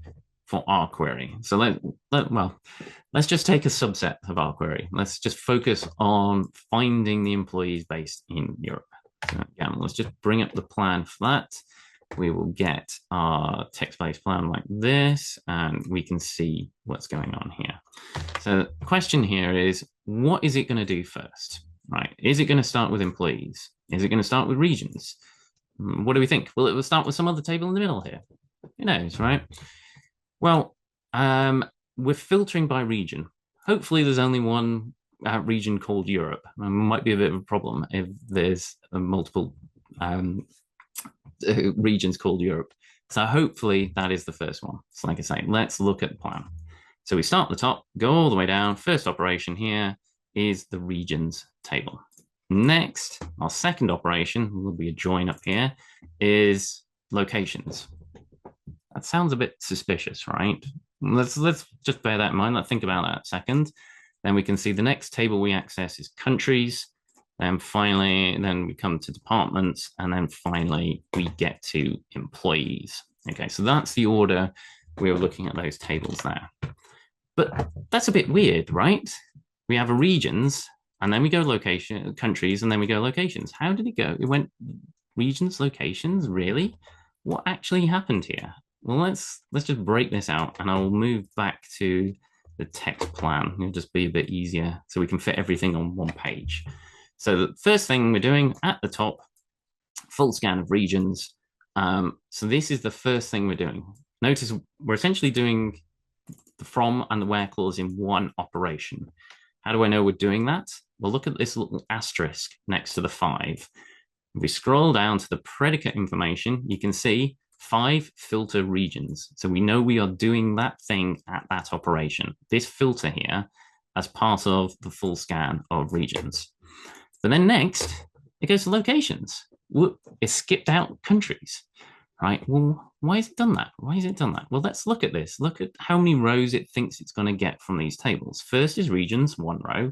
for our query. So let's just take a subset of our query. Let's just focus on finding the employees based in Europe. So again, let's just bring up the plan for that. We will get our text-based plan like this, and we can see what's going on here. So the question here is, what is it going to do first, right? Is it going to start with employees? Is it going to start with regions? What do we think? Well, it will start with some other table in the middle here. Who knows, right? Well, we're filtering by region. Hopefully there's only one region called Europe. It might be a bit of a problem if there's multiple regions called Europe. So hopefully that is the first one. So like I say, let's look at the plan. So we start at the top, go all the way down. First operation here is the regions table. Next, our second operation, will be a join up here, is locations. That sounds a bit suspicious, right? Let's just bear that in mind. Let's think about that a second. Then we can see the next table we access is countries. Then finally, then we come to departments, and then finally we get to employees. Okay, so that's the order we were looking at those tables there. But that's a bit weird, right? We have a regions, and then we go location, countries, and then we go locations. How did it go? It went regions, locations, really? What actually happened here? Well, let's just break this out, and I'll move back to the text plan. It'll just be a bit easier so we can fit everything on one page. So the first thing we're doing at the top, full scan of regions. So this is the first thing we're doing. Notice we're essentially doing the from and the where clause in one operation. How do I know we're doing that? Well, look at this little asterisk next to the 5. If we scroll down to the predicate information, you can see 5 filter regions. So we know we are doing that thing at that operation. This filter here as part of the full scan of regions. But then next, it goes to locations. Whoop, it skipped out countries, right? Well, why has it done that? Why has it done that? Well, let's look at this. Look at how many rows it thinks it's going to get from these tables. First is regions, 1 row,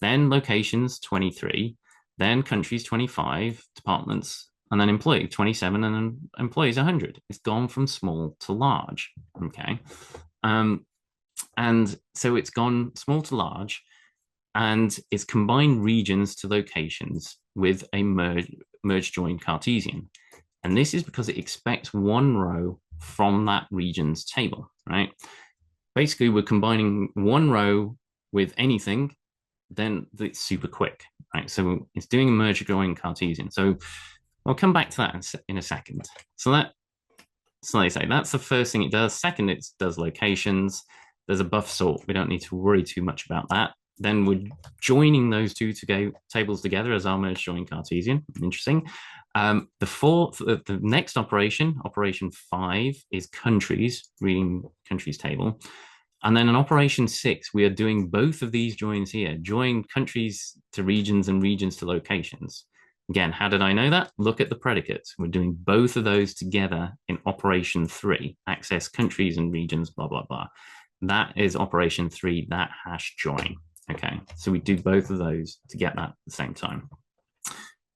then locations, 23, then countries, 25, departments, and then employee, 27, and then employees, 100. It's gone from small to large, okay? And so it's gone small to large, and it's combined regions to locations with a merge join Cartesian. And this is because it expects 1 row from that regions table, right? Basically, we're combining 1 row with anything then it's super quick, right? So it's doing a merge join Cartesian. So I'll come back to that in a second. So like I say, that's the first thing it does. Second, it does locations. There's a buff sort. We don't need to worry too much about that. Then we're joining those two tables together as our merge join Cartesian. Interesting. The next operation 5, is countries, reading countries table. And then in operation 6, we are doing both of these joins here, join countries to regions and regions to locations. Again, how did I know that? Look at the predicates. We're doing both of those together in operation 3, access countries and regions, blah, blah, blah. That is operation 3, that hash join. Okay, so we do both of those to get that at the same time.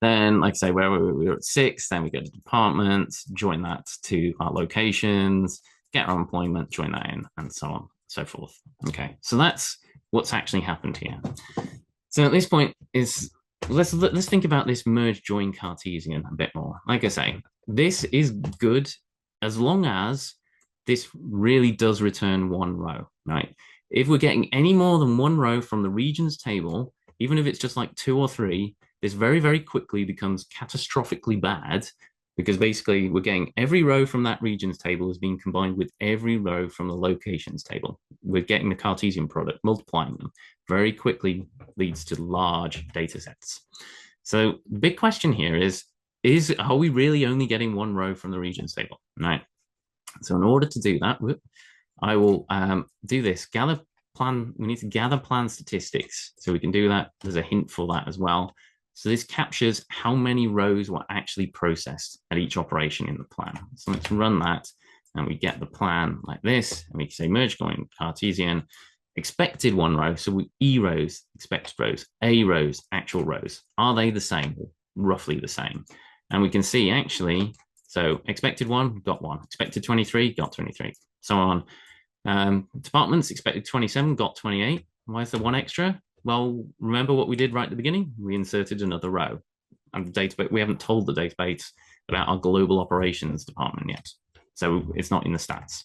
Then, like I say, where we were at 6, then we go to departments, join that to our locations, get our employment, join that in, and so on, so forth. Okay, so that's what's actually happened here. So at this point is let's think about this merge join Cartesian a bit more. Like I say, this is good as long as this really does return one row, right? If we're getting any more than one row from the regions table, even if it's just like 2 or 3, this very, very quickly becomes catastrophically bad, because basically we're getting every row from that regions table is being combined with every row from the locations table. We're getting the Cartesian product, multiplying them very quickly leads to large data sets. So the big question here is are we really only getting one row from the regions table? Right. So in order to do that, I will do this, gather plan. We need to gather plan statistics. So we can do that. There's a hint for that as well. So this captures how many rows were actually processed at each operation in the plan. So let's run that, and we get the plan like this, and we can say merge join Cartesian, expected one row. So we E rows, expected rows, A rows, actual rows. Are they the same? Roughly the same. And we can see actually, so expected 1, got 1. Expected 23, got 23. So on. Departments, expected 27, got 28. Why is there 1 extra? Well, remember what we did right at the beginning? We inserted another row. And the database, we haven't told the database about our global operations department yet. So it's not in the stats.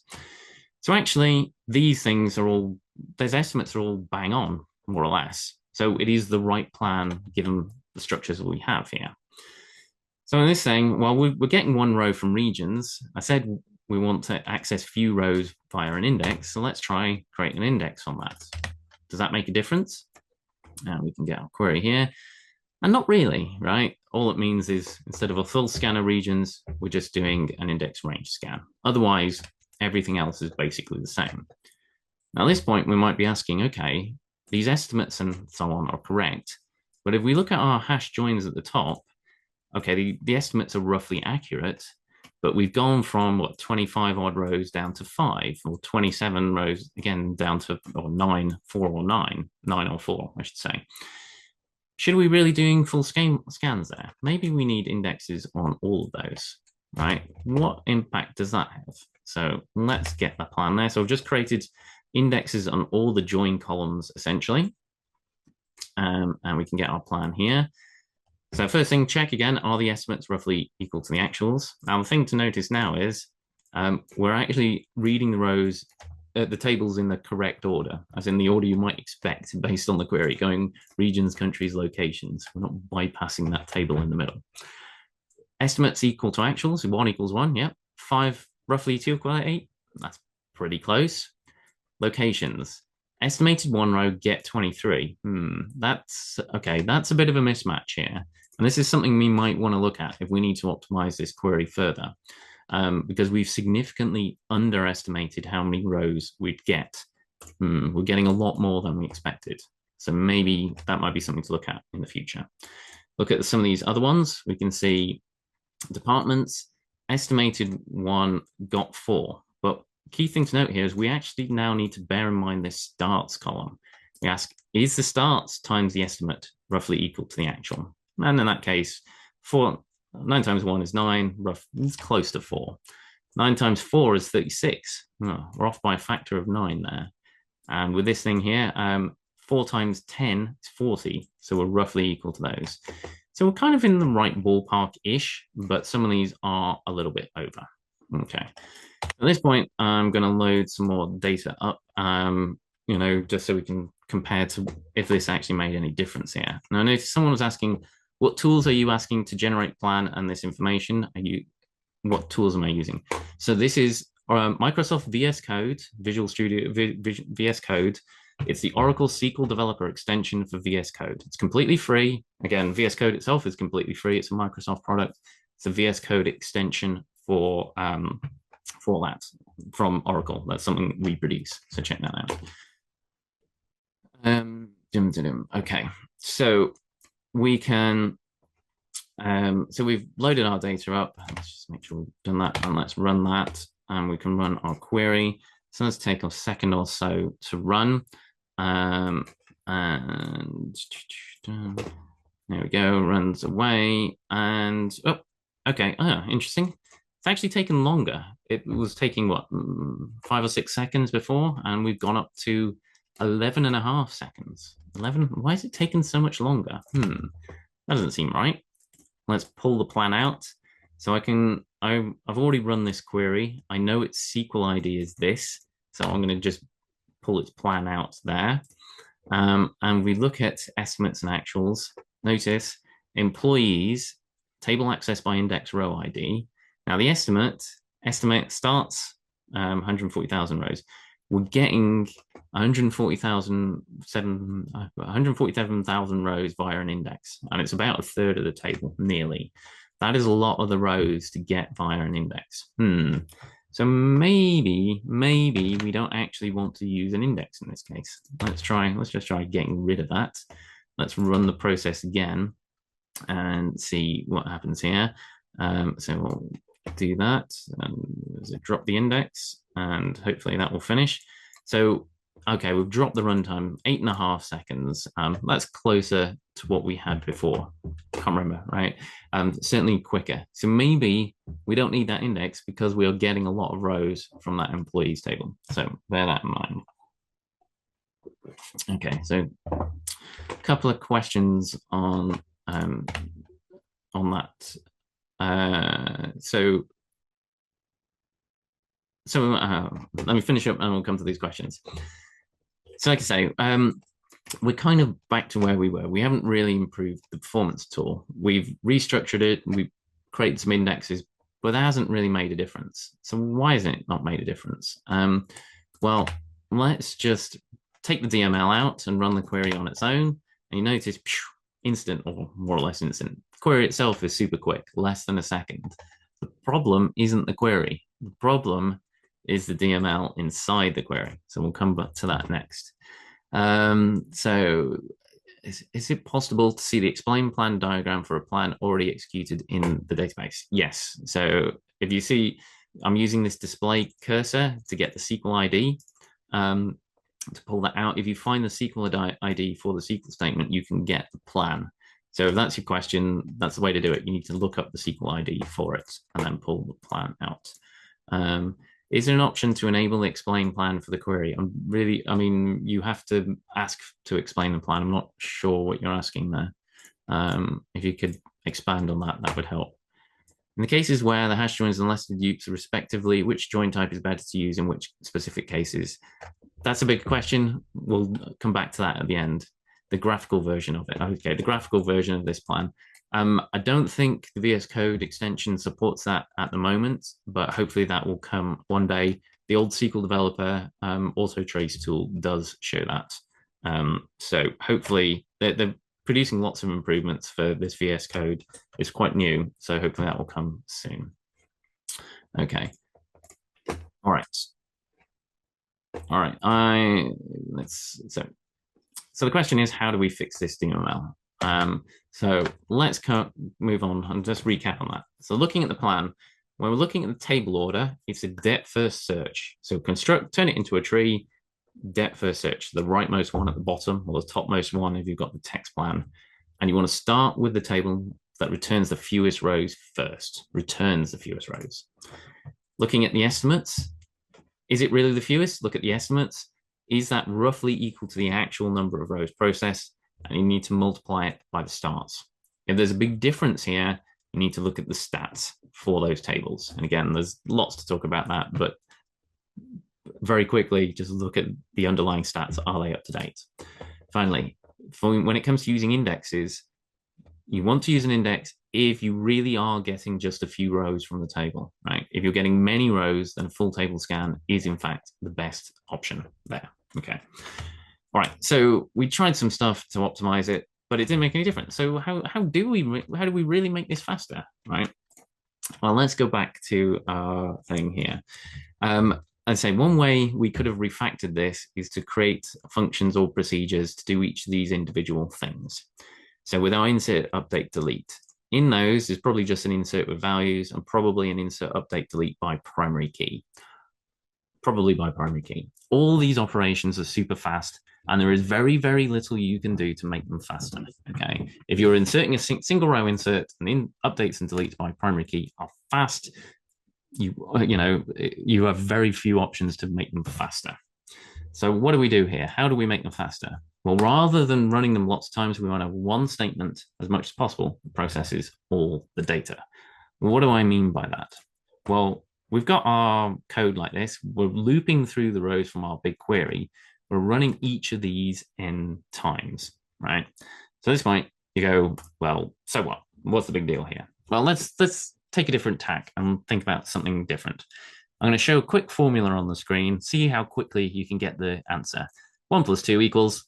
So actually, these things are all, those estimates are all bang on, more or less. So it is the right plan given the structures that we have here. So in this thing, well, we're getting 1 row from regions. I said we want to access few rows via an index. So let's try create an index on that. Does that make a difference? And we can get our query here. And not really, right? All it means is instead of a full scan of regions, we're just doing an index range scan. Otherwise, everything else is basically the same. Now, at this point, we might be asking, okay, these estimates and so on are correct. But if we look at our hash joins at the top, okay, the estimates are roughly accurate, but we've gone from, 25 odd rows down to 5, or 27 rows, again, down to, or 9 or 4, I should say. Should we really doing full scans there? Maybe we need indexes on all of those, right? What impact does that have? So let's get the plan there. So I've just created indexes on all the join columns, essentially. And we can get our plan here. So first thing, check again, are the estimates roughly equal to the actuals? Now, the thing to notice now is we're actually reading the rows, the tables in the correct order, as in the order you might expect based on the query, going regions, countries, locations. We're not bypassing that table in the middle. Estimates equal to actuals, 1 equals 1, yeah. 5 roughly 2 equal 8, that's pretty close. Locations. Estimated 1 row, get 23. That's okay. That's a bit of a mismatch here. And this is something we might want to look at if we need to optimize this query further, because we've significantly underestimated how many rows we'd get. We're getting a lot more than we expected. So maybe that might be something to look at in the future. Look at some of these other ones. We can see departments, estimated 1, got 4. But key thing to note here is we actually now need to bear in mind this starts column. We ask, is the starts times the estimate roughly equal to the actual? And in that case, 9 times 1 is 9, it's close to 4. 9 times 4 is 36. Oh, we're off by a factor of 9 there. And with this thing here, 4 times 10 is 40. So we're roughly equal to those. So we're kind of in the right ballpark-ish, but some of these are a little bit over. Okay. At this point, I'm going to load some more data up. just so we can compare to if this actually made any difference here. Now, I noticed someone was asking, what tools are you asking to generate plan and this information? What tools am I using? So this is Microsoft VS Code, Visual Studio VS Code. It's the Oracle SQL Developer extension for VS Code. It's completely free. Again, VS Code itself is completely free. It's a Microsoft product. It's a VS Code extension for that from Oracle. That's something we produce. So check that out. Okay, so we can. So we've loaded our data up. Let's just make sure we've done that, and let's run that, and we can run our query. So let's take a second or so to run. And there we go, runs away. And oh, okay, interesting. It's actually taken longer. It was taking what, 5 or 6 seconds before, and we've gone up to 11 and a half seconds. 11? Why is it taking so much longer? That doesn't seem right. Let's pull the plan out. So I've already run this query. I know its SQL ID is this. So I'm going to just pull its plan out there. And we look at estimates and actuals. Notice employees, table access by index row ID. Now the estimate starts 140,000 rows. We're getting 147,000 rows via an index, and it's about a third of the table, nearly. That is a lot of the rows to get via an index. So maybe we don't actually want to use an index in this case. Let's just try getting rid of that. Let's run the process again and see what happens here. So we'll do that and drop the index, and hopefully that will finish. So okay, we've dropped the runtime 8.5 seconds. That's closer to what we had before. Can't remember, right? Certainly quicker. So maybe we don't need that index because we are getting a lot of rows from that employees table. So bear that in mind. Okay, so a couple of questions on that. Let me finish up and we'll come to these questions. So like I say, we're kind of back to where we were. We haven't really improved the performance at all. We've restructured it, we've created some indexes, but that hasn't really made a difference. So why hasn't it not made a difference? Well, let's just take the DML out and run the query on its own. And you notice, instant, or more or less instant. The query itself is super quick, less than a second. The problem isn't the query. The problem is the DML inside the query. So we'll come back to that next. So is it possible to see the explain plan diagram for a plan already executed in the database? Yes. So if you see, I'm using this display cursor to get the SQL ID. To pull that out, if you find the SQL ID for the SQL statement, you can get the plan. So if that's your question, that's the way to do it. You need to look up the SQL ID for it and then pull the plan out. Is there an option to enable the explain plan for the query? You have to ask to explain the plan. I'm not sure what you're asking there. If you could expand on that, that would help. In the cases where the hash joins and nested loops respectively, which join type is better to use in which specific cases? That's a big question. We'll come back to that at the end. The graphical version of it. Okay, the graphical version of this plan. I don't think the VS Code extension supports that at the moment, but hopefully that will come one day. The old SQL Developer auto trace tool does show that. So hopefully they're producing lots of improvements for this VS Code. It's quite new, so hopefully that will come soon. Okay. All right. So the question is, how do we fix this DML? So let's move on and just recap on that. So looking at the plan, when we're looking at the table order, it's a depth first search. So turn it into a tree, depth first search, the rightmost one at the bottom, or the topmost one if you've got the text plan. And you want to start with the table that returns the fewest rows first, Looking at the estimates, is it really the fewest? Look at the estimates. Is that roughly equal to the actual number of rows processed? And you need to multiply it by the starts. If there's a big difference here, you need to look at the stats for those tables. And again, there's lots to talk about that, but very quickly, just look at the underlying stats. Are they up to date? Finally, when it comes to using indexes, you want to use an index if you really are getting just a few rows from the table, right? If you're getting many rows, then a full table scan is in fact the best option there. Okay. All right. So we tried some stuff to optimize it, but it didn't make any difference. So how do we really make this faster, right? Well, let's go back to our thing here. I'd say one way we could have refactored this is to create functions or procedures to do each of these individual things. So with our insert, update, delete, in those is probably just an insert with values and probably an insert, update, delete by primary key. Probably by primary key. All these operations are super fast, and there is very, very little you can do to make them faster. Okay. If you're inserting a single row insert, and in updates and deletes by primary key are fast, you have very few options to make them faster. So what do we do here? How do we make them faster? Well, rather than running them lots of times, we want to have one statement as much as possible that processes all the data. What do I mean by that? Well, we've got our code like this. We're looping through the rows from our big query. We're running each of these n times, right? So at this point, you go, well, so what? What's the big deal here? Well, let's take a different tack and think about something different. I'm going to show a quick formula on the screen, see how quickly you can get the answer. 1 + 2 =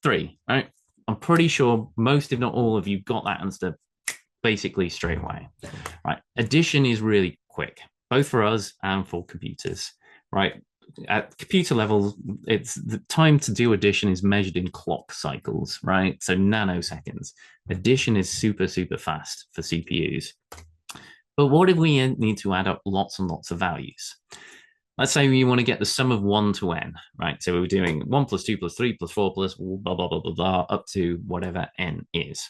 3, right? I'm pretty sure most, if not all of you, got that answer basically straight away, right? Addition is really quick, both for us and for computers, right? At computer level, it's the time to do addition is measured in clock cycles, right? So nanoseconds. Addition is super, super fast for CPUs. But what if we need to add up lots and lots of values? Let's say we want to get the sum of 1 to n, right? So we're doing 1 + 2 + 3 + 4 + blah, blah, blah, blah, blah, up to whatever n is.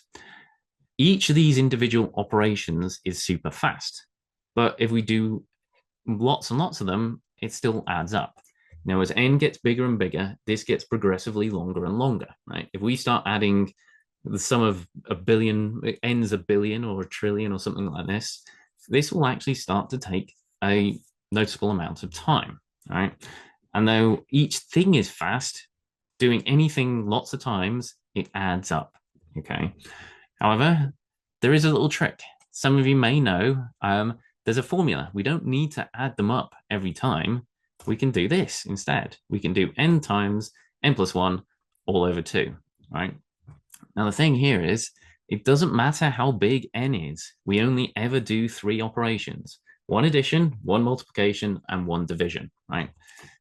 Each of these individual operations is super fast. But if we do lots and lots of them, it still adds up. Now, as n gets bigger and bigger, this gets progressively longer and longer, right? If we start adding the sum of a billion, n's a billion or a trillion or something like this will actually start to take a noticeable amount of time, right? And though each thing is fast, doing anything lots of times, it adds up, okay? However, there is a little trick. Some of you may know there's a formula. We don't need to add them up every time. We can do this instead. We can do n times n + 1 all over 2, right? Now, the thing here is, it doesn't matter how big n is. We only ever do 3 operations: 1 addition, 1 multiplication, and 1 division, right?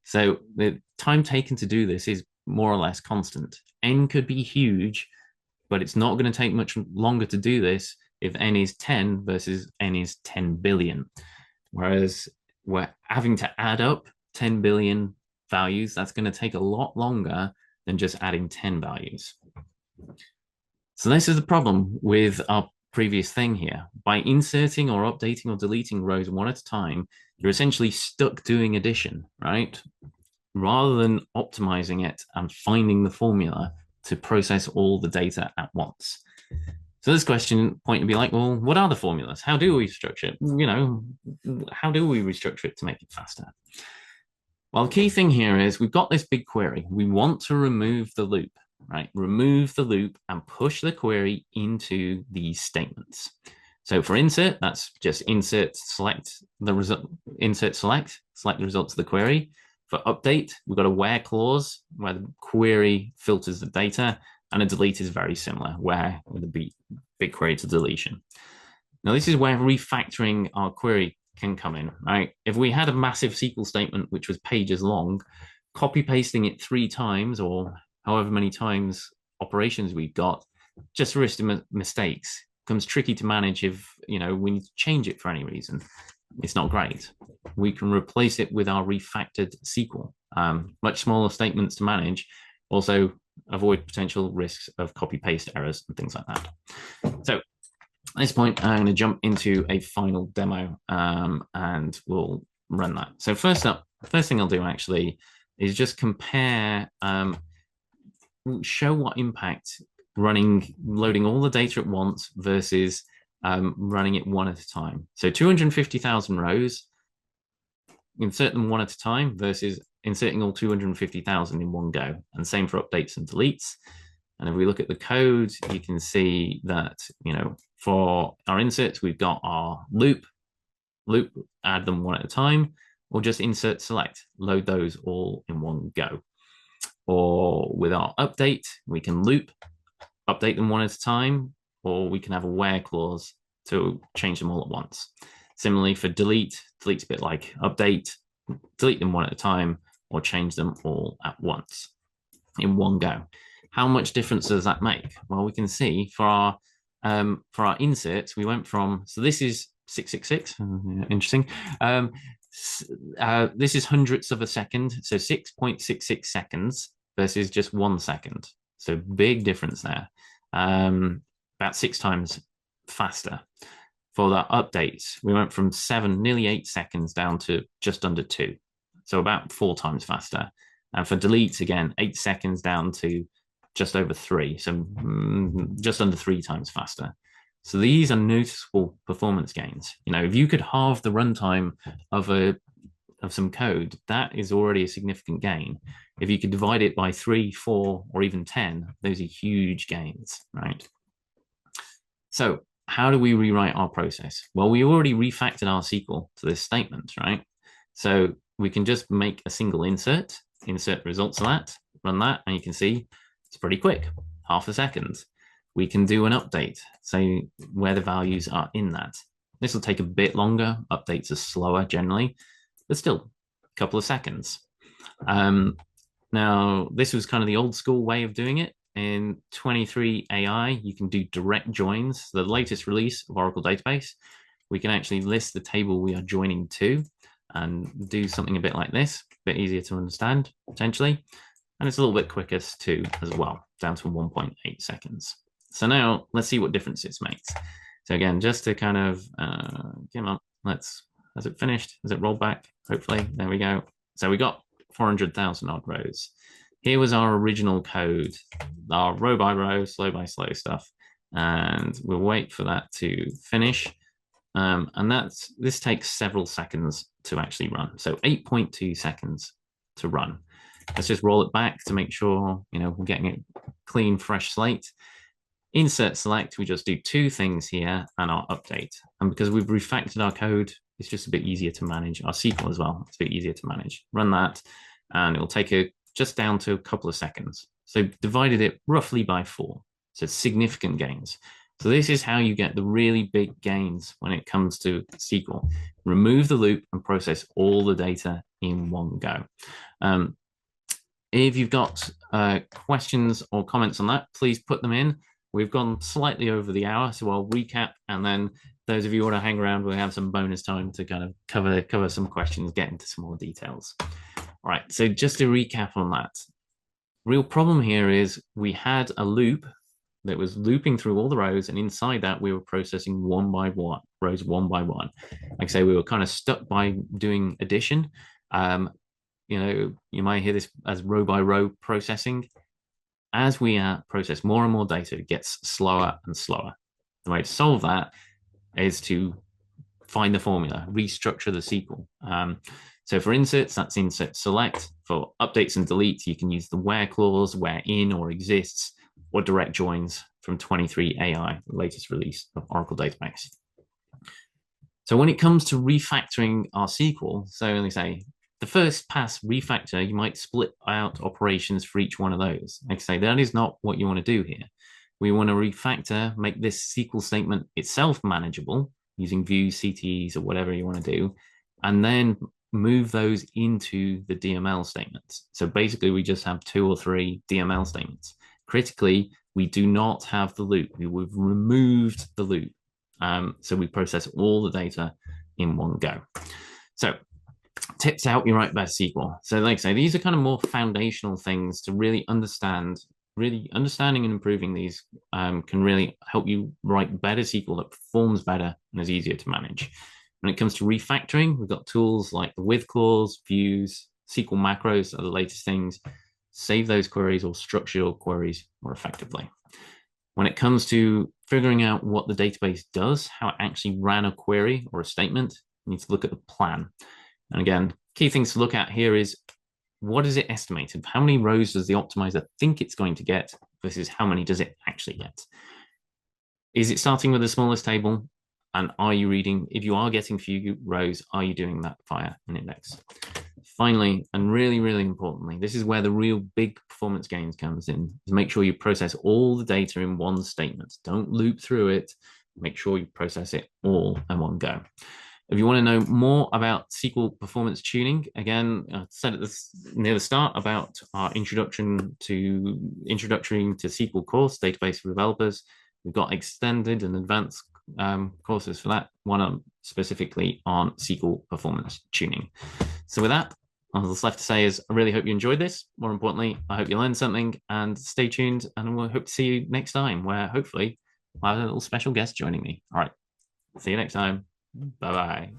So the time taken to do this is more or less constant. N could be huge, but it's not going to take much longer to do this if n is 10 versus n is 10 billion. Whereas we're having to add up 10 billion values, that's going to take a lot longer than just adding 10 values. So this is the problem with our previous thing here. By inserting or updating or deleting rows one at a time, you're essentially stuck doing addition, right? Rather than optimizing it and finding the formula to process all the data at once. So this point would be like, well, what are the formulas? How do we structure it? How do we restructure it to make it faster? Well, the key thing here is we've got this big query. We want to remove the loop, right? Remove the loop and push the query into these statements. So for insert, that's just insert, select the result, insert, select the results of the query. For update, we've got a where clause where the query filters the data, and a delete is very similar, where with a big query to deletion. Now, this is where refactoring our query can come in, right? If we had a massive SQL statement which was pages long, copy pasting it 3 times or however many times operations we've got just risks mistakes. Becomes tricky to manage if we need to change it for any reason. It's not great. We can replace it with our refactored SQL. Much smaller statements to manage, also avoid potential risks of copy paste errors and things like that. So at this point, I'm going to jump into a final demo and we'll run that. So first thing I'll do actually is just compare, show what impact loading all the data at once versus running it one at a time. So 250,000 rows, insert them one at a time versus inserting all 250,000 in one go. And same for updates and deletes. And if we look at the code, you can see that, for our inserts, we've got our loop, add them one at a time, or just insert select, load those all in one go. Or with our update, we can loop, update them one at a time, or we can have a where clause to change them all at once. Similarly for delete's a bit like update, delete them one at a time, or change them all at once in one go. How much difference does that make? Well, we can see for our inserts, we went from, so this is 666, interesting. This is hundredths of a second, so 6.66 seconds versus just 1 second. So big difference there. About 6 times faster. For the updates, we went from 7, nearly 8 seconds down to just under 2. So about 4 times faster. And for deletes, again, 8 seconds down to just over 3. So just under 3 times faster. So these are noticeable performance gains. If you could halve the runtime of some code, that is already a significant gain. If you could divide it by 3, 4, or even 10, those are huge gains, right? So how do we rewrite our process? Well, we already refactored our SQL to this statement, right? So we can just make a single insert results of that, run that, and you can see it's pretty quick, half a second. We can do an update, say where the values are in that. This will take a bit longer. Updates are slower generally, but still a couple of seconds. Now, this was kind of the old school way of doing it. In 23 AI, you can do direct joins. The latest release of Oracle Database, we can actually list the table we are joining to and do something a bit like this, a bit easier to understand, potentially. And it's a little bit quicker too, as well, down to 1.8 seconds. So now let's see what difference it makes. So again, just to kind of, come on, has it finished? Has it rolled back? Hopefully, there we go. So we got 400,000 odd rows. Here was our original code, our row by row, slow by slow stuff. And we'll wait for that to finish. And this takes several seconds to actually run. So 8.2 seconds to run. Let's just roll it back to make sure, we're getting it clean, fresh slate. Insert select, we just do 2 things here and our update. And because we've refactored our code, it's just a bit easier to manage. Our SQL as well, it's a bit easier to manage. Run that, and it'll take just down to a couple of seconds. So divided it roughly by 4. So significant gains. So this is how you get the really big gains when it comes to SQL. Remove the loop and process all the data in one go. If you've got questions or comments on that, please put them in. We've gone slightly over the hour, so I'll recap, and then those of you who want to hang around, we'll have some bonus time to kind of cover some questions, get into some more details. All right, so just to recap on that, real problem here is we had a loop that was looping through all the rows, and inside that we were processing one by one, rows one by one. Like I say, we were kind of stuck by doing addition. You might hear this as row by row processing. As we process more and more data, it gets slower and slower. The way to solve that is to find the formula, restructure the SQL. So for inserts, that's insert select. For updates and deletes, you can use the where clause, where in or exists, or direct joins from 23 AI, the latest release of Oracle Database. So when it comes to refactoring our SQL, so let me say, the first pass refactor, you might split out operations for each one of those. Like I say, that is not what you want to do here. We want to refactor, make this SQL statement itself manageable using views, CTEs, or whatever you want to do, and then move those into the DML statements. So basically, we just have 2 or 3 DML statements. Critically, we do not have the loop. We've removed the loop. So we process all the data in one go. So tips to help you write better SQL. So like I say, these are kind of more foundational things to really understand. Really understanding and improving these can really help you write better SQL that performs better and is easier to manage. When it comes to refactoring, we've got tools like the with clause, views, SQL macros are the latest things. Save those queries or structure your queries more effectively. When it comes to figuring out what the database does, how it actually ran a query or a statement, you need to look at the plan. And again, Key things to look at here is, what is it estimated? How many rows does the optimizer think it's going to get versus how many does it actually get? Is it starting with the smallest table? And are you reading, if you are getting few rows, are you doing that via an index? Finally, and really, really importantly, this is where the real big performance gains comes in, is make sure you process all the data in one statement. Don't loop through it. Make sure you process it all in one go. If you want to know more about SQL performance tuning, again, I said at near the start about our introductory to SQL course, database for developers. We've got extended and advanced courses for that, one specifically on SQL performance tuning. So with that, all that's left to say is I really hope you enjoyed this. More importantly, I hope you learned something, and stay tuned, and we'll hope to see you next time, where hopefully we'll have a little special guest joining me. All right, see you next time. Bye-bye.